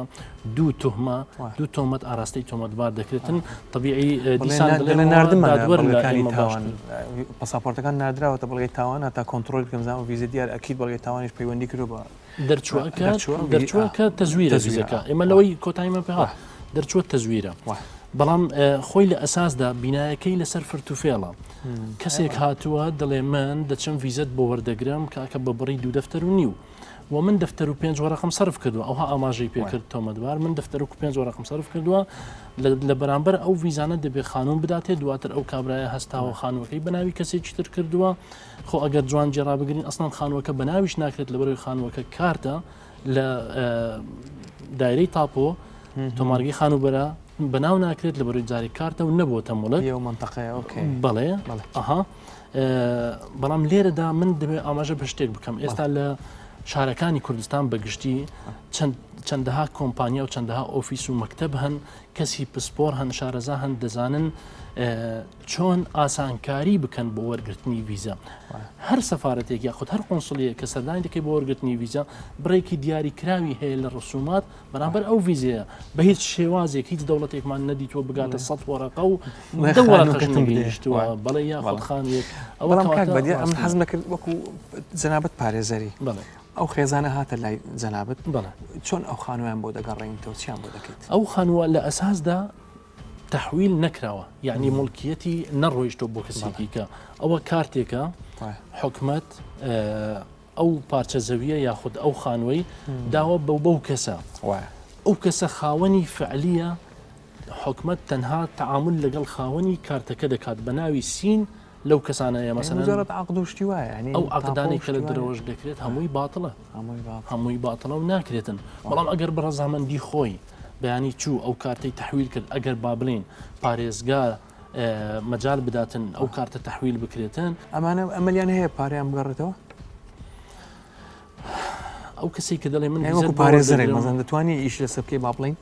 S7: دوو تۆمەت ئاراستەی تۆمەتبار دەکرێتن طبیعی دیسان
S1: نردمەکانی تاوان پاساپۆرتەکان نادراوەتە بەڵگەی تاوانە تا کۆنتترۆل بکەمزان و ویزە دیار ئەکیید بەڵگەی تاوانش پەیوەندی کرد بە
S7: دەرچووە کە تەزویرە ویزەکە ئێمە لەوەی کۆتاییمە پێ دەرچووە تەزویرە بەڵام خۆی لە ئەساسدا بینایەکەی لەسەر فرتوفێڵە کەسێک هاتووە دەڵێ من دەچم ویزت بۆ وەردەگرم کاکە بە بڕی 2 دەفتەر و نیو و من دەفتەر و 5 وەرەقم سەرف کردووە ئەوها ئاماژەی پێکرد تۆمەتبار من دەفتەر و 5 وەرەقم سەرف کردووە لە بەرامبەر ئەو ویزانە دەبێت خانوم بداتێت دواتر ئەو کابرایە هەستاوە خانوەکەی بەناوی کەسێکی تر کردووە خۆ ئەگەر جوان جێرا بگرین ئەسڵان خانوەکە بەناویش ناکرێت لە بەرەوەی خانوەکە کارتە لە دایرەی تاپۆ تۆمارگی خانوبەرە بەناو ناکرێت لە بەروی جاری کارتە و نەبووە مڵک بەڵێ ئەها بەڵام لێرەدا من دەبێت ئاماژە بە شتێک بکەم ئێستا لە شارەکانی کوردستان بەگشتی چەندەها کۆمپانیا و چەندەها ئۆفیس و مەکتەب هەن کەسی پسپۆر هەن شارەزا هەن دەزانن چۆن ئاسانکاری بکەن بۆ وەرگرتنی ویزە هەر سەفارەتێک یاخود هەر قۆنسڵەیە کە سەردانی دەکەی بۆ وەرگرتنی ویزە بڕێکی دیاری کراوی هەیە لە ڕسومات بەرامبەر ئەو ویزەیە بە هیچ شێوازێک هیچ دەوڵەتێکمان نەدیتوە بگاتە 100 وەرەقە و دەوەرەقەشتووە بەڵێ یاخود خانوێک
S1: ئەم حەزم نەکرد وەکو جەنابەت پارێزەری ئەو خێزانە هاتە لای جەنابەت چۆن ئەو خانوویان بۆ دەگەڕێنیتەوە چیان بۆ دەکەیت
S7: ئەو خانووە لە ئەساسدا تحویل نەکراوە یعنی مڵکیەتی نەڕۆیشتۆ بۆ کەسێکی کە ئەوە کارتێکە حکومەت ئەو پارچە زەویە یاخود ئەو خانوەی داوە بەو کەسە ئەو کەسە خاوەنی فعلیە حکومەت تەنها تعامل لەگەڵ خاوەنی کارتەکە دەکات بە ناوی سین لەو کەسانەیە مەسەلەن
S1: عقد و شتی وایە
S7: ئەو عقدانێک کە لە درەوەش دەکرێت هەمووی باتڵە هەمووی باتڵە و ناکرێتن بەڵام ئەگەر بەڕەزامەندی خۆی بەیانی چوو ئەو کارتەی تحویل کرد ئەگەر با بڵین پارێزگار مەجال بداتن ئەو کارتە تەحویل بکرێتن
S1: ئەمانە ئەمەلیان هەیە پاریان بگەڕێتەوە
S7: ئەو کەسی کە دەڵێ من
S1: وەکو پارێزەرێک مەزان دەتوانانی ئیش لەسەر بکەی با بڵین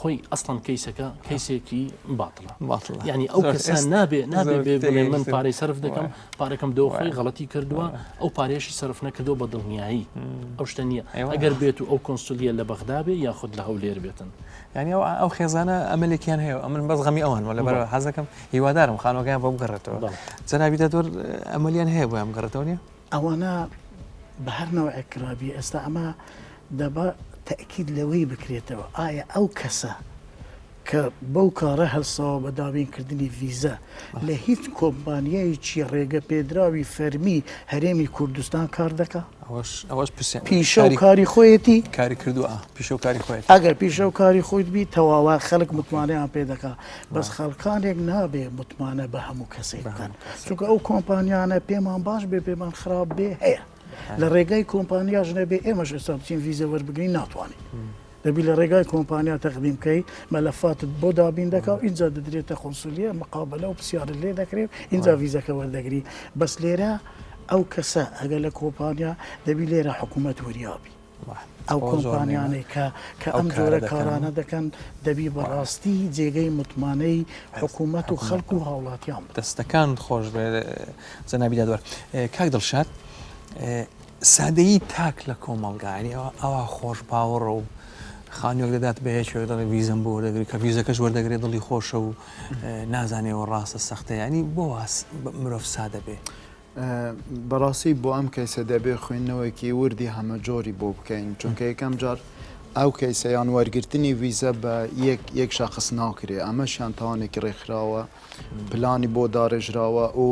S7: خۆی ئەستان کەیسەکە کەیسێکی باتڵە
S1: باتڵە
S7: ینی ئەو کەسە نابێ بڵێ من پارەی سرف دەکەم پارەکەم دۆخۆی غەڵەتی کردووە ئەو پارێشی سرف نەکردەوە بە دڵنیایی ئەو شتە نییە ئەگەر بێت و ئەو کۆنسولیە لە بەغدابێ یاخود لە هەولێر بێتن
S1: ینی ئەو خێزانە ئەمەلێکیان هەیە ئەمن بەس غەمی ئەوان وە لەبەر حەزەکەم هیوادارم خانۆکەیان بۆ بگەڕێتەوە جەنابی دەتۆر ئەمەلیان هەیە بۆیان بگەڕێتەوە نیە
S6: ئەوانە بە هەر نەوەی کرابی ئێستا ئەمە دەبا تەکید لەوەی بکرێتەوە ئایا ئەو کەسە کە بەو کارە هەلساوە بە دابینکردنی ڤیزە لە هیچ کۆمپانیایکی ڕێگە پێدراوی فەرمی هەرێمی کوردستان کار دەکات
S1: ئەوەش
S6: پیشە و کاری خۆیەتی
S1: کاری کردووە پیشە و کاری خۆیت
S6: ئەگەر پیشە و کاری خۆیت بی تەواوە خەڵک متمانەیان پێ دەکات بەس خەڵکانێک نابێ متمانە بە هەموو کەسێک بکەن چونکە ئەو کۆمپانیانە پێمان باش بێ پێمان خراپ بێ هەیە لە ڕێگای کۆمپانیاژ نەبێ ئێمەش ئێستا بچین ڤیزە وەربگرین ناتوانین دەبی لە ڕێگای کۆمپانیا تەقدیم بکەی مەلەفاتت بۆ دابین دەکات اینجا دەدرێتە خۆنسولیە مقابلە و پرسیارت لێ دەکرێت اینجا ڤیزەکە وەردەگری بەس لێرە ئەو کەسە ئەگەر لە کۆمپانیا دەبی لێرە حکوومەت وەریابی ئەو کۆمپانیانەی کە ئەم جۆرە کارانە دەکەن دەبی بەڕاستی جێگەی متمانەی حکوومەت و خەڵک و هاوڵاتیان
S1: دەستەکان خۆش بێ جەنابی دادوەر کاک دڵشاد سادەیی تاک لە کۆمەڵگانی ئەوە خۆش باوەڕە و خانیۆک دەدات بەهێچێک دەڵێ ڤیزەم بۆ وەردەگری کە ڤیزەکەش وەردەگرێت دڵی خۆشە و نازانێەوە ڕاستە سەختە ینی بۆ مرۆڤ سادە بێ
S8: بەڕاستی بۆ ئەم کەیسە دەبێ خوێندنەوەیکی وردی هەمە جۆری بۆ بکەین چونکە یەکەم جار ئەو کەیسەیان وەرگرتنی ڤیزە بە یەک شەخص ناکرێ ئەمەشیان تاوانێکی ڕێکخراوە پلانی بۆ داڕێژراوە و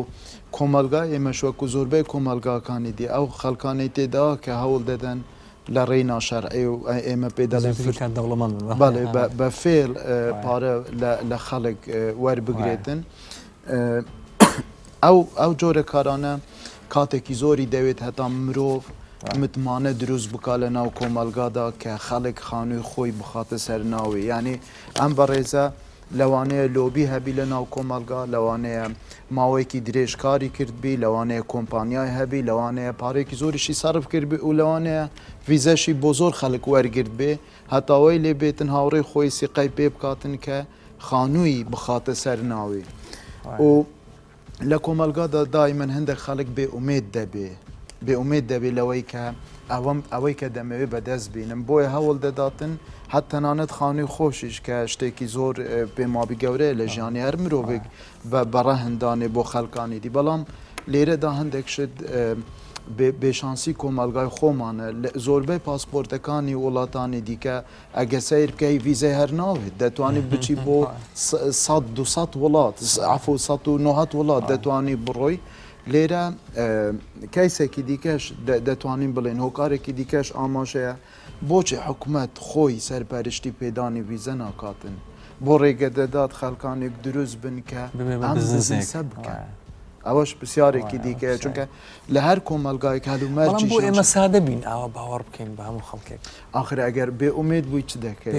S8: کۆمەلگا ئێمەش وەکو زۆربەی کۆمەلگاکانی دی ئەو خەڵکانی تێدا کە هەوڵ دەدەن لە ڕێی ناشەرعی و ئێمە پێ دەڵێن بەڵێ بە فێڵ پارە لە خەڵک وەربگرێتن ئەو جۆرە کارانە کاتێکی زۆری دەوێت هەتا مرۆڤ متمانە دروست بکە لە ناو کۆمەلگادا کە خەڵک خانووی خۆی بخاتە سەرناوی ینی ئەم بەڕێزە لەوانەیە لۆبی هەبی لە ناو کۆمەلگا لەوانەیە ماوەیەکی درێژکاری کردبی لەوانەیە کۆمپانیای هەبی لەوانەیە پارێکی زۆریشی سەرف کردبی و لەوانەیە ڤیزەشی بۆ زۆر خەڵک وەرگرت بێ هەتاوەی لێ بێتن هاوڕێی خۆی سیقای پێ بکاتن کە خانووی بخاتە سەرناوی و لە کۆمەلگادا دایمەن هەندێک خەڵک بێئومێد دەبێ لەوەی کە ئەوەی کە دەمەوێت بەدەست بینم بۆیە هەوڵ دەداتن حتا تەنانەت خانووی خۆشیش کە شتێکی زۆر پێمابی گەورەیە لە ژیانی هەر مرۆڤێک بەڕە هەندانێ بۆ خەڵکانی دی بەڵام لێرەدا هەندێک شت بێشانسی کۆمەلگای خۆمانە زۆربەی پاسپۆرتەکانی وڵاتانی دیکە ئەگە سیر بکەی ڤیزای هەر ناوێت دەتوانێت بچی بۆ 200 وڵات عفو 190 وڵات دەتوانی بڕۆی لێرە کەیسێکی دیکەش دەتوانین بڵێن هۆکارێکی دیکەش ئاماژەیە بۆچی حکوومەت خۆی سەرپەرشتی پێدانی ڤیزە ناکاتن بۆ ڕێگە دەدات خەڵکانێک دروست بن کە ئەم بزنسە بکەن ئەوەش پرسیارێکی دیکە چونکە لە هەر کۆمەلگایك هەلومەرجی
S1: بۆ ئێمە سادە بین ئاوا باوەڕ بکەین بە هەموو خەڵکێک
S8: آخر ئەگەر بێئومێد بووی چ دەکەی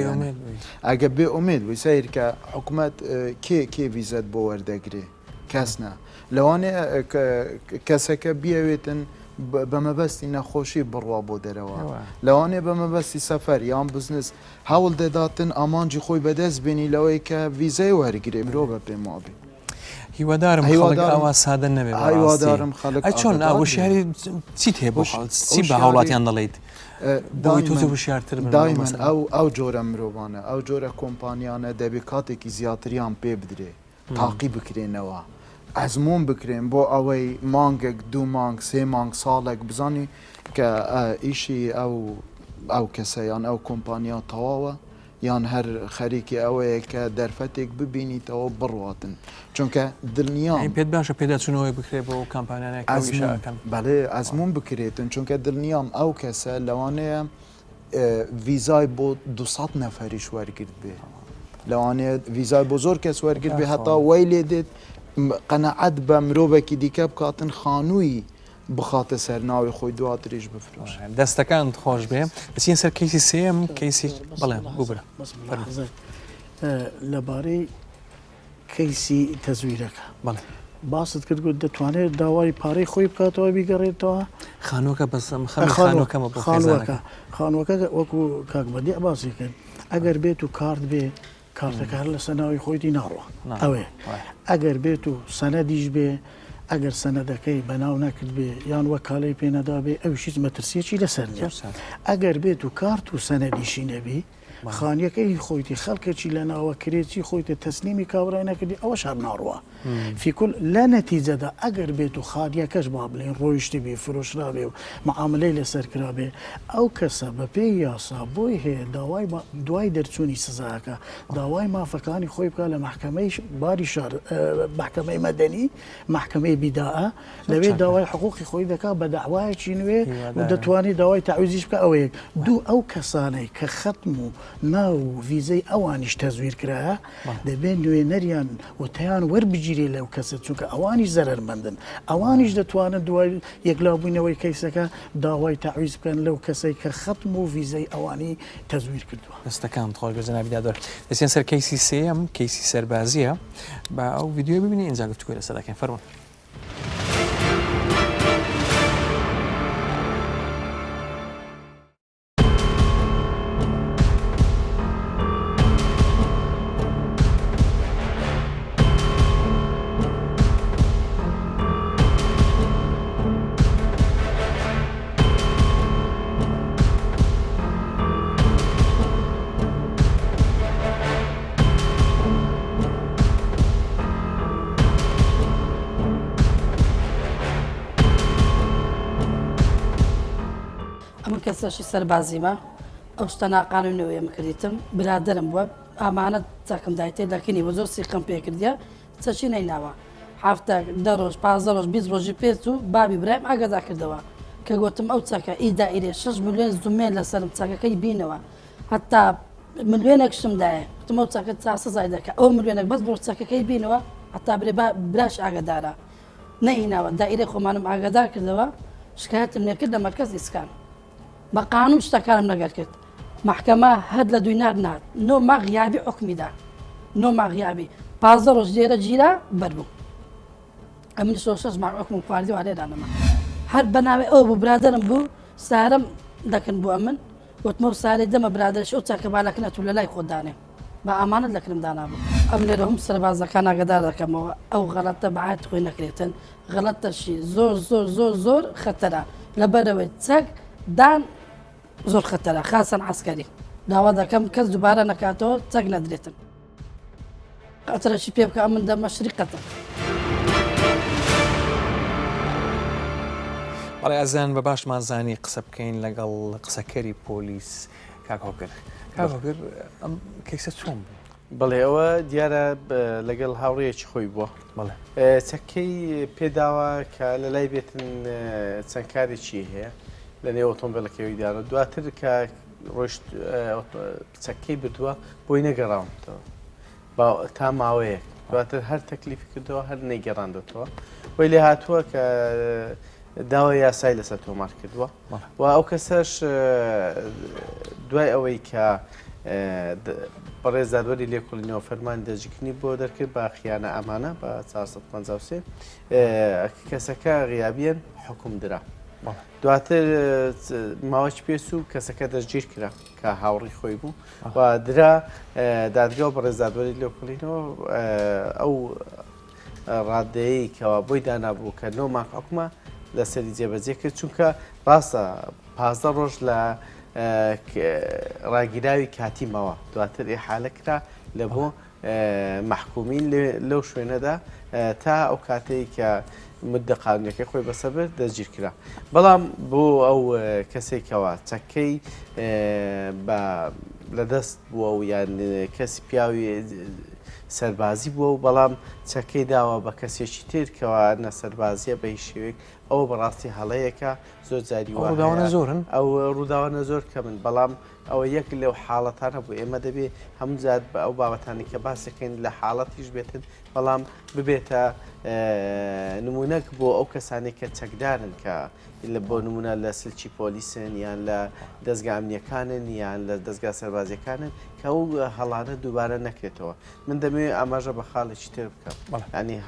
S8: ئەگە بێئومێد بووی سیر کە حکوومەت کێ ڤیزەت بۆ وەردەگرێ کەسنە لەوانەیە کەسەکە بیاوێتن بەمەبەستی نەخۆشی بڕوا بۆ دەرەوە لەوانێ بەمەبەستی سەفەر یان بزنس هەوڵ دەداتن ئامانجی خۆی بەدەست بینی لەوەی کە ڤیزای وەرگرێ مرۆڤ بە پێمابی
S1: هیوادارم ئەوە سادە نەبێت
S8: هیوادارم خەڵک
S1: چۆن وشیاری چیت هەیە بۆ چی بە هاوڵاتیان دەڵێیت بۆی تۆ وشیارتر
S8: دایمەن ئەو جۆرە مرۆڤانە ئەو جۆرە کۆمپانیانە دەبێت کاتێکی زیاتریان پێ بدرێ تاقی بکرێنەوە ئەزمون بکرێن بۆ ئەوەی مانگێک 2 مانگ 3 مانگ ساڵێک بزانی کە ئیشی ئەو کەسەیان ئەو کۆمپانیا تەواوە یان هەر خەریکی ئەوەیە کە دەرفەتێک ببینیتەوە بڕواتن چونکە دڵنیام
S1: پێت باشە پێداچونەوەی بکرێت بۆ کامپانیانەکەن
S8: بەڵێ ئەزمون بکرێتن چونکە دڵنیام ئەو کەسە لەوانەیە ڤیزای بۆ 200 نەفەریش وەرگرت بێ لەوانەیە ڤیزای بۆ زۆر کەس وەرگرت بێ هەتا وای لێ دێت قەنەعەت بە مرۆڤێکی دیکە بکاتن خانووی بخاتە سەر ناوی خۆی دواتریش بفرۆش
S1: دەستەکان خۆش بێ بچین سەر کەیسی سێم کەیسی بڵێ ببرە
S6: لەبارەی کەیسی تەزویرەکە
S1: بەڵێ
S6: باست کرد گوت دەتوانێت داوای پارەی خۆی بکاتەوە بیگەڕێتەوە
S1: خانووەکە بەسم خانووەکەمە بۆ خێزانەکە
S6: خانوەکە وەکو کاک بەدی باسی کرد ئەگەر بێت و کارت بێ کارتەکە هەر لە سەناوی خۆیتی ناڕوە ئەوێ ئەگەر بێت و سەنەدیش بێ ئەگەر سەنەدەکەی بەناو نەکرد بێ یان وە کاڵی پێنەدا بێ ئەوشیت مەترسیەکی لەسەر نیە ئەگەر بێت و کارت و سەنەدیشی نەبی خانیەکەی خۆیتی خەڵکێکی لە ناوە کرێکی خۆیتە تەسلیمی کاورای نەکردی ئەوە شار ناڕوە فیکل لە نەتیجەدا ئەگەر بێت و خانیەکەش با بڵێن ڕۆیشتی بێ فرۆشرا بێ و معاملەی لەسەر کرا بێ ئەو کەسە بە پێی یاسا بۆی هەیە دوای دەرچوونی سزاکە داوای مافەکانی خۆی بکە لە محکەمەی باری شار محکەمەی مەدەنی محکەمەی بیداءە لەوێ داوای حقوقی خۆی دەکا بە داوایەکی نوێ و دەتوانێت داوای تعویزیش بکە ئەوەیە دوو ئەو کەسانەی کە ختم و ناو ویزەی ئەوانیش تەزویر کرایە دەبێت نوێنەریان وتیان وەربگیرێ لەو کەسە چونکە ئەوانیش زەرمەندن ئەوانیش دەتوانن دوای یەکلابوونەوەی کەیسەکە داوای تعویز بکەن لەو کەسەی کە ختم و ویزەی ئەوانی تەزویر کردووە
S1: دەستەکان خۆڵگە جەنابیدادۆر دەستیان سەر کەیسی سێەم کەیسی سەربازیە بە ئەو ڤیدیۆ ببینی ئینجا گفتوگۆی لەسەر دەکەین فەرموون.
S4: ئەمە کەسەشی سەربازیمە ئەو شتە ناقانونەوەی مەکردیتم برادرم بووە ئامانەت چاکم دایتێ دەکەنی بە زۆر سیقم پێکردە چەچی نەیناوە هەفتە دە ڕۆژ 15 ڕۆژ 20 ڕۆژی پێچ و بابی برایم ئاگدا کردەوە کە گوتم ئەو چاکە ئیدائیرێ 6 ملیۆن زومێن لەسەرم چاکەکەی بینەوە هەتا ملیۆنێکشمدایە وتم ئەو چاکە سزای دەکە ئەو ملیۆنێک بەس بۆ چاکەکەی بینەوە هەتا برێ براش ئاگدارە نەئیناوە دائیرێ خۆمانم ئاگدار کردەوە شکایەتم لێکرد لە مەرکەز ئیسکان بە قانون شتەکانم لەگەر کرد محکەمە هەر لە دوی نات نۆ ماغیابی حکمیدا نۆ ماغیابی 15 ڕۆژ لێرە گیرە بەربوو ئەمن 6 ماغ حکم خواردی و لێدانەمە هەر بەناوێ ئەو بوو برادرم بوو سارم دەکەن بووە من وتمە و سارێ دەمە برادرش ئەو چاکە بالاکەنەت و لە لای خۆدانێ بە ئامانەت لەکرم دانابوو ئەم لێرە هەم سەربازەکان ئاگدار دەکەمەوە ئەو غەڵەتە بەعات خۆی نەکرێتن غەڵەتەشی زۆر زۆر زۆر زۆر خەتەرە لەبەرەوەی چەک دان زۆر خەتەرە خاسن عسکەری داوا دەکەم کەس دووبارە نەکاتەوە چەک نەدرێتن قەتەرەشی پێ بکە ئەمن دەمەشری قەتە
S1: بەڵێ ئەزان بە باشمانزانی قسە بکەین لەگەڵ قسەکەری پۆلیس کاکۆکر کاکۆکر ئەم کەیسە چۆن بوو؟
S10: بەڵێ ئەوە دیارە لەگەڵ هاوڕێیەکی خۆی بووە
S1: بەڵێ
S10: چەکەی پێداوە کە لە لای بێتن چەند کارێکی هەیە لە نێو ئۆتۆمبیلەکەوەی دیارە دواتر کە ڕۆشت چەکەی بردووە بۆی نەگەڕاوەتەوە تا ماوەیەک دواتر هەر تەکلیفی کردەوە هەر نەیگەڕاندێتەوە وی لێ هاتووە کە داوای یاسای لەسەر تۆمار کردووە و ئەو کەسەش دوای ئەوەی کە بەڕێزدادوەری لێکۆڵینەوە فەرمان دەرجکردنی بۆ دەرکرد بە خیانە ئەمانە بە 453 کەسەکە غیابیان حکوم درا دواتر ماوەچ پێس و کەسەکە دەستگیر کرا کە هاوڕی خۆی بوو و درا دادگا و بەڕێزدادوەری لێکۆڵینەوە ئەو ڕادەیەی کەەوە بۆی دانابوو کە نۆ ماک حکومە لەسەری جێبەجێ کرد چونکە ڕاستە 15 ڕۆژ لە ڕاگیراوی کاتی ماوە دواتر ئێحالە کرا لە بۆ محکومین لەو شوێنەدا تا ئەو کاتەی کە مدە قانونەکەی خۆی بەسەبر دەستگیر کرا بەڵام بۆ ئەو کەسێکەوە چەکەی لەدەست بووە و یان کەسی پیاوی سەربازی بووە و بەڵام چەکەی داوە بە کەسێکی تر کەەوە نە سەربازیە بە هیچ شێوێک ئەوە بەڕاستی هەڵەیەکە زۆر جاری
S1: ڕووداوانە زۆرن
S10: ئەو ڕووداوانە زۆر کە من بەڵام ئەوە یەک لەو حاڵەتانە بوو ئێمە دەبێ هەموو جات بە ئەو بابەتانی کە باسەکەین لە حاڵەتیش بێتن بەڵام ببێتە نمونەک بۆ ئەو کەسانی کە چەکدارن کە بۆ نمونە لە سلکی پۆلیسن یان لە دەستگا ئەمنیەکانن یان لە دەستگا سەربازیەکانن کە ئەو هەڵانە دووبارە نەکرێتەوە من دەمەوێت ئاماژە بە خاڵێکی تر بکەم ینی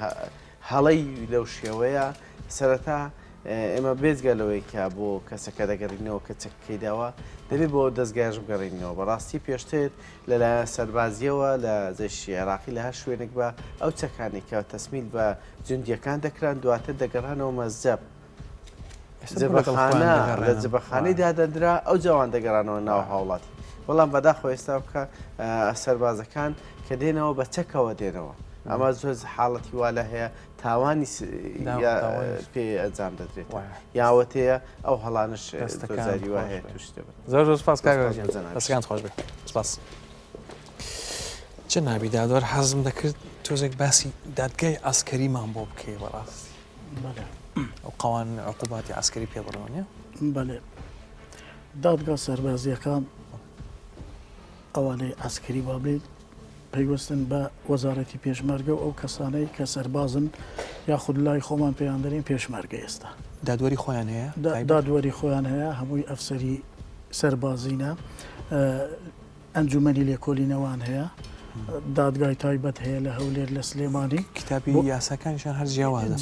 S10: هەڵەی لەو شێوەیە سەرەتا ئێمە بێزگەلەوەی کە بۆ کەسەکە دەگەڕینەوە کە چەکەکەی داوە دەبێت بۆ دەستگایش بگەڕینەوە بەڕاستی پێشتر لەلایەن سەربازیەوە لە زەشی عێراقی لە هەر شوێنێک بە ئەو چەکانی کە تەسمیل بە جوندیەکان دەکران دواتر دەگەڕانەوە مەزجەب جبەخانە لە جبەخانەی دادەندرا ئەو جوان دەگەڕانەوە ناو هاوڵاتی بەڵام بەداخۆ ئێستا بکە سەربازەکان کە دێنەوە بە چەکەوە دێنەوە ئەمە زۆر حاڵەتی والا هەیە تاوانی پێ ئەنجام دەدرێت یاوەتەیە ئەو هەڵانش زاری وا هەیە توش دەبێت
S1: زۆر زۆر سپاس دەستگان خۆش بێت سپاس چ نابی دادوەر حەزم دەکرد تۆزێک باسی دادگای ئاسکەریمان بۆ بکەی بەڕاستی ئەو قەوان عقوباتی ئاسکەری پێ بڕۆنیە
S6: بەێ دادگا سەربازیەکان ئەوانەی ئاسکەری وابێت پەیوەستن بە وەزارەتی پێشمەرگە و ئەو کەسانەی کە سەربازن یاخود لای خۆمان پێیان دەرین پێشمەرگە ئێستا
S1: دادوەری خۆیان هەیە
S6: دادوەری خۆیان هەیە هەمووی ئەفسەری سەربازینە ئەنجومەنی لێکۆلینەوان هەیە دادگای تایبەت هەیە لە هەولێر لە سلێمانی
S1: کتابی یاساکانیشان هەر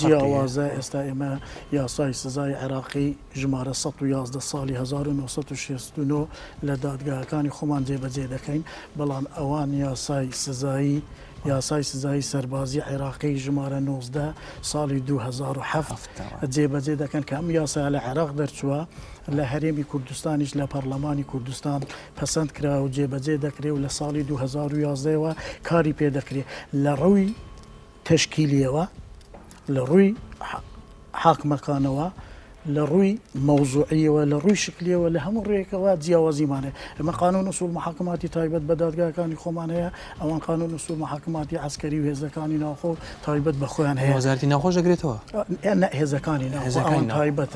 S6: جیاوازە ئێستا ئێمە یاسای سزای عێراقی ژمارە 111 ساڵی 1969 لە دادگاکانی خۆمان جێبەجێ دەکەین بەڵام ئەوان یاسای سزایی سەربازی عێراقی ژمارە 19 ساڵی 2007 جێبەجێ دەکەن کە ئەم یاسا لە عێراق دەرچووە لە هەرێمی کوردستانیش لە پەرلەمانی کوردستان پەسەند کرا و جێبەجێ دەکرێت و لە ساڵی 2011ەوە کاری پێ دەکرێت لە ڕووی تەشکیلیەوە لە ڕووی حاکمەکانەوە لە ڕووی مەوزوعیەوە لە ڕووی شکلیەوە لە هەموو ڕێکەوە جیاوازیمانێ ئەمە قانون وسول محاکماتی تایبەت بە دادگاکانی خۆمان هەیە ئەوان قانون وسول محاکماتی عسکەری و هێزەکانی ناوخۆ تایبەت بە خۆیان هەیە
S1: وەزارەتی ناوخۆش دەگرێتەوە
S6: هێزەکانی ئەوان تایبەت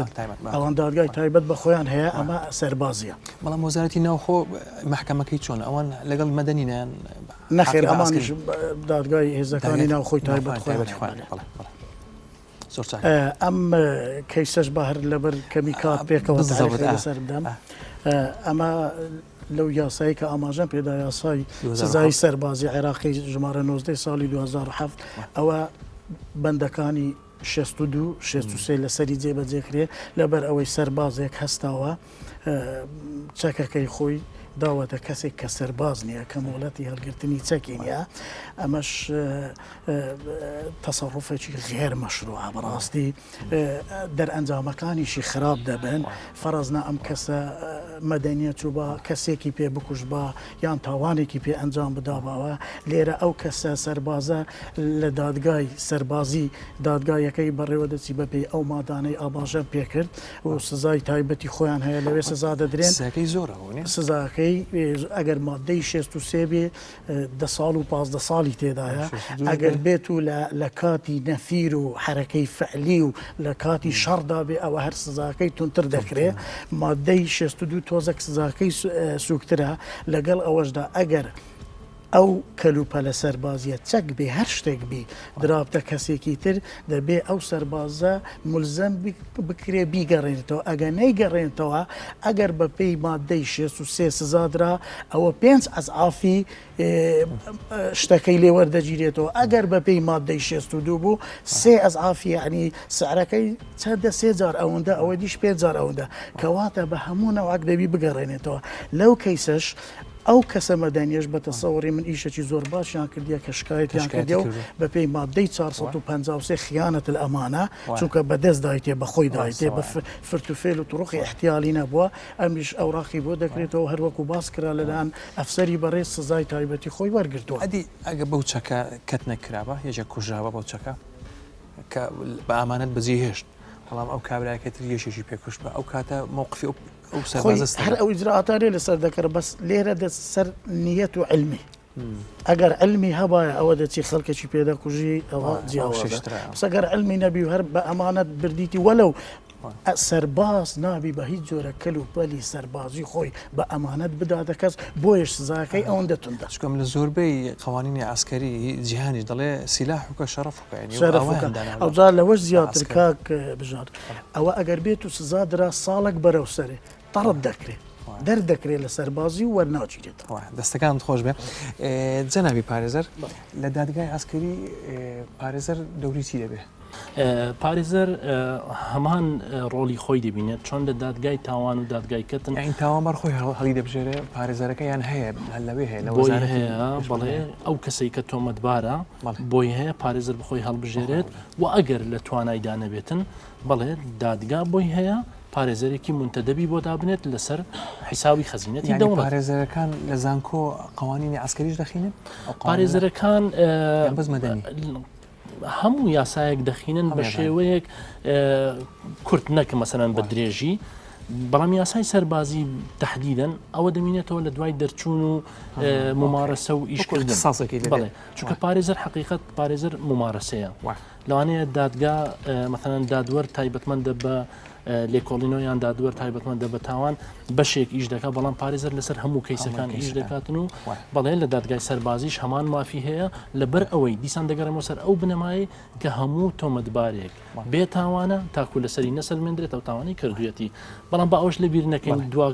S6: ئەوان دادگای تایبەت بە خۆیان هەیە ئەمە سەربازیە
S1: بەڵام وەزارەتی ناوخۆ محکەمەکەی چۆن ئەوان لەگەڵ مەدەنینیان
S6: نەخێر ئەمانیش دادگای هێزەکانی ناوخۆی تایبەت خۆیان ئەم کەیسەش بەهر لەبەر کەمی کات پێکەوە سەر بدەم ئەمە لەو یاسایی کە ئاماژەم پێدا یاسای سزای سەربازی عێراقی ژمارە 19 ساڵی 2007 ئەوە بەندەکانی 62 63 لەسەری جێبەجێکرێ لەبەر ئەوەی سەربازێک هەستاوە چەکەکەی خۆی داوەتە کەسێک کە سەرباز نییە کە مۆڵەتی هەڵگرتنی چەکی نیە ئەمەش تەسەڕوفێکی غێر مەشروعە بەڕاستی دەرئەنجامەکانیشی خراپ دەبن فەرەزنا ئەم کەسە مەدەنیەت و بە کەسێکی پێ بکوش بە یان تاوانێکی پێ ئەنجام بدابەوە لێرە ئەو کەسە سەربازە لە دادگای سەربازی دادگایەکەی بەڕێوە دەچی بەپێ ئەو مادانەی ئاماژە پێکرد و سزای تایبەتی خۆیان هەیە لەوێ سزا دەدرێن سزاکەی ئەگەر مادەی 63 بێ 10 ساڵ و 15 ساڵی تێدایە ئەگەر بێت و لە کاتی نەفیر و حرەکەی فعلی و لە کاتی شەڕدا بێ ئەوە هەر سزاکەی تونتر دەکرێت مادەی 62 تۆزەك سزاکەی سوکترە لەگەڵ ئەوەشدا ئەگەر ئەو کەلوپە لە سەربازیە چەک بێ هەر شتێک بی درابتە کەسێکی تر دەبێ ئەو سەربازە ملزەم بکرێ بیگەڕێنێتەوە ئەگە نەیگەڕێنێتەوە ئەگەر بە پێی مادەی 63 سزادرا ئەوە 5 ئەزعافی شتەکەی لێ وەردەگیرێتەوە ئەگەر بە پێی مادەی 62 بوو 3 ئەزعافی عنی سعرەکەی چەندە 3 جار ئەوەندە ئەوە دیش 5 جار ئەوەندە کەواتە بە هەموو نەوەک دەبی بگەڕێنێتەوە لەو کەیسەش ئەو کەسە مەدەنیەش بە تەسەوەڕی من ئیشەکی زۆر باشیان کردیە کە شکایەتیان کردێ و بە پێی مادەی 453 خیانەت ئەمانە چونکە بەدەست دایتێ بە خۆی دایتێ بە فرتوفێل و توڕقی احتیالی نەبووە ئەمیش ئەوراقی بۆ دەکرێتەوە هەروەکو باس کرا لەلایەن ئەفسەری بەڕێز سزای تایبەتی خۆی وەرگرتووە
S1: ئەدی ئەگە بەو چەکە کەت نەکرابە هێژە کوژراوە بەو چەکە کە بە ئامانەت بەجێ هێشت بەڵام ئەو کابراکەتر یەشێکی پێکوشت بە ئەو کاتە مووقفی
S6: هەر ئەو ئیجراعاتارێ لەسەر دەکەڕ بەس لێرە دەسەر نیەت و علمی ئەگەر علمی هەبایە ئەوە دەچی خەڵکێکی پێدەکوژی ئەوە جیاوەگەر علمی نەبی و هەر بە ئەمانەت بردیتی وەلەو سەرباز نابی بە هیچ جۆرە کەل و پەلی سەربازی خۆی بە ئەمانەت بداتە کەس بۆیش سزاکەی ئەوەن دەتوندا
S1: چکەم لە زۆربەی قوانینی ئاسکەری جیهانیش دەڵێ سیلاح وکە شەرەف
S6: ئەوجار لەوەش زیاتر کاک بژار ئەوە ئەگەر بێت و سزا درا ساڵک بەرەو سەرێ تەڕب دەکرێت دەردەکرێت لە سەربازی و وەرناچێتەوە.
S1: دەستەکان خۆش بێ جەنابی پارێزەر لە دادگای ئاسکەری پارێزەر دەوری چی دەبێ؟
S7: پارێزەر هەمان ڕۆلی خۆی دەبینێت چۆن لە دادگای تاوان و دادگای کەتن
S1: این تاوانبار خۆی هەڵی دەبژێرێ پارێزەرەکە یان هەیە لەوێ هەیە
S7: بۆی هەیە بڵێ ئەو کەسەی کە تۆمەتبارە بۆی هەیە پارێزەر بخۆی هەڵبژێرێت و ئەگەر لە توانایدا نەبێتن بڵێ دادگا بۆی هەیە پارێزەرێکی منتەدەبی بۆ دابنێت لەسەر حیساوی خەزینەتی دەوڵەت.
S1: پارێزەرەکان لە زانکۆ قوانینی ئاسکەریش دەخینن؟
S7: پارێزەرەکان
S1: بەس مەدەنی
S7: هەموو یاسایەک دەخینن بە شێوەیەک کورت نەکە مەسەرەن بە درێژی بەڵام یاسای سەربازی تهدیدەن ئەوە دەمینێتەوە لە دوای دەرچوون و ممارەسە و ئیشکردن بڵێ چونکە پارێزەر حقیقت پارێزەر ممارەسەیە لەوانەیە دادگا مەثەن دادوەر تایبەتمەندە بە لێکۆڵینەوە یان دادوەر تایبەتمەندە بە تاوان بەشێک ئیش دەکات بەڵام پارێزەر لەسەر هەموو کەیسەکان ئیش دەکاتن و بەڵێ لە دادگای سەربازیش هەمان مافی هەیە لەبەر ئەوەی دیسان دەگەڕێمەوە سەر ئەو بنەمایی کە هەموو تۆمەتبارێک بێ تاوانە تاکو لەسەری نەسەلمێنرێت ئەو تاوانی کردوێتی بەڵام بە ئەوش لە بیر نەکەین دوا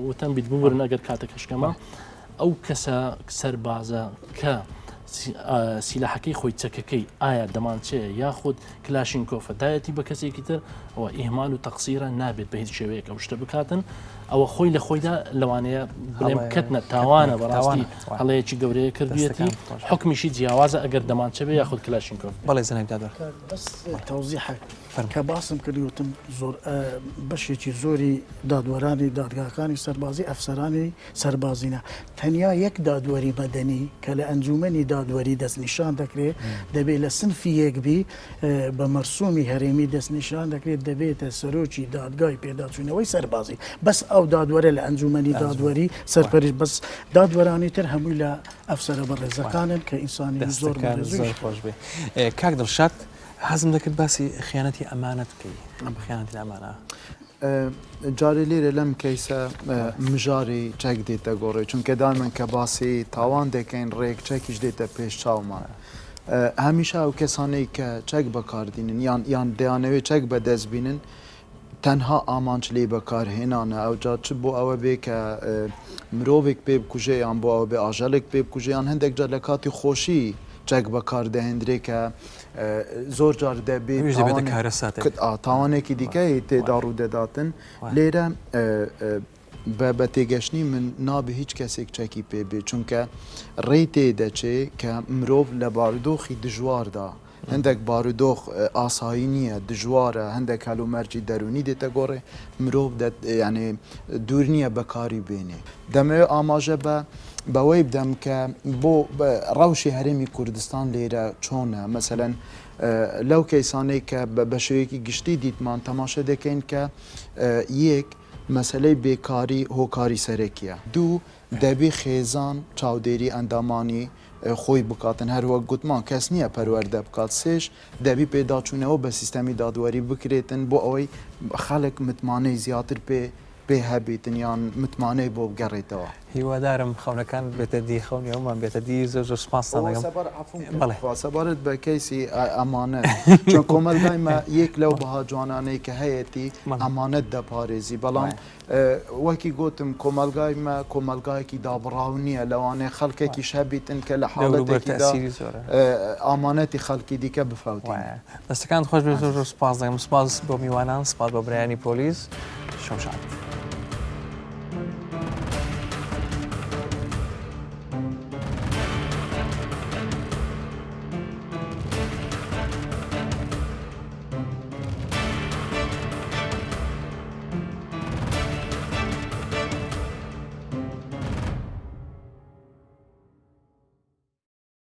S7: وتەم بیت ببورن ئەگەر کاتە کەشکەمە ئەو کەسە سەربازە کە سیلاحەکەی خۆی چەکەکەی ئایا دەمانچەیە یاخود کلاشینکۆفەدایەتی بە کەسێکی تر ئەوە ئیهمال و تەقسیرە نابێت بە هیچ شێوەیەک ئەو شتە بکاتن ئەوە خۆی لە خۆیدا لەوانەیە بڵێم کەتنە تاوانە بەڕاستی هەڵەیەکی گەورەیە کردوێتی حکمیشی جیاوازە ئەگەر دەمانچە بێ یاخود کلاشینکۆف
S1: بەڵێ زەنێک دادوەر
S6: تەوزیحە کە باسم کردیوتم زۆر بەشێکی زۆری دادوەرانی دادگاکانی سەربازی ئەفسەرانی سەربازینە تەنیا یەک دادوەری مەدەنی کە لە ئەنجومەنی دادوەری دەستنیشان دەکرێت دەبێت لە سنفی یەکبی بە مەرسومی هەرێمی دەستنیشان دەکرێت دەبێتە سەرۆکی دادگای پێداچوونەوەی سەربازی بەس ئەو دادوەرە لە ئەنجومەنی دادوەری سەرپەرش بەس دادوەرانی تر هەمووی لە ئەفسەرە بەڕێزەکانن کە ئینسانی زۆر
S1: خۆش بێ کاک دڵشاد حەزم دەکرد باسی خیانەتی ئەمانەت بکەی ئەم خیانەتی ئەمانە
S8: جارێ لێرە لەم کەیسە مژاری چەک دێتە گۆڕێ چونکە دامن کە باسی تاوان دەکەین ڕێک چەکیش دێتە پێش چاومان هەمیشە ئەو کەسانەی کە چەک بەکاردێنن یان دەیانەوێت چەک بەدەست بینن تەنها ئامانج لێ بەکارهێنانە ئەو جا چ بۆ ئەوە بێ کە مرۆڤێک پێ بکوژێ یان بۆ ئەوە بێ ئاژەڵێک پێ بکوژێ یان هەندێک جار لە کاتی خۆشی چەک بەکاردەهێنرێ کە زۆر جار دەبێت تاوانێکی دیکەی تێدا ڕوودەداتن لێرە بە تێگەشتنی من نابێ هیچ کەسێک چەکی پێ بێ چونکە ڕێی تێدەچێ کە مرۆڤ لە بارودۆخی دژواردا هەندێک بارودۆخ ئاسایی نییە دژوارە هەندێک هەلومەرجی دەرونی دێتە گۆڕێ مرۆڤ یعنی دوور نییە بەکاری بێنێ دەمەوێت ئاماژە بەوەی بدەم کە بۆ ڕەوشی هەرێمی کوردستان لێرە چۆنە مەسەلەن لەو کەیسانەی کە بە شێوەیەکی گشتی دیتمان تەماشە دەکەین کە یەک مەسلەی بێکاری هۆکاری سەرەکیە دوو دەبی خێزان چاودێری ئەندامانی خۆی بکاتن هەروە گوتمان کەس نییە پەروەردە بکات سێش دەبی پێداچوونەوە بە سیستەمی دادوەری بکرێتن بۆ ئەوەی خەڵک متمانەی زیاتر پێ هەبیتن یان متمانەی بۆ بگەڕێتەوە
S1: هیوادارم خەونەکان بێتە دی خەونیەوەمان بێتە دی زۆر سپاسان
S8: سەبارەت بە کەیسی ئەمانەت چۆن کۆمەلگایمە یەک لەو بەها جوانانەی کە هەیەی ئەمانەت دەپارێزی بەڵام وەکی گوتم کۆمەلگایمە کۆمەلگایەکی دابڕاو نییە لەوانەیە خەڵکێکی شەبیتن کە لە حاڵەتێکیدا ئامانەتی خەڵکی دیکە بفەوتن
S1: دەستەکان خۆش بێت زۆر سپاس دەکەم سپاس بۆ میوانان سپاس بۆ برایانی پۆلیس شەو شاد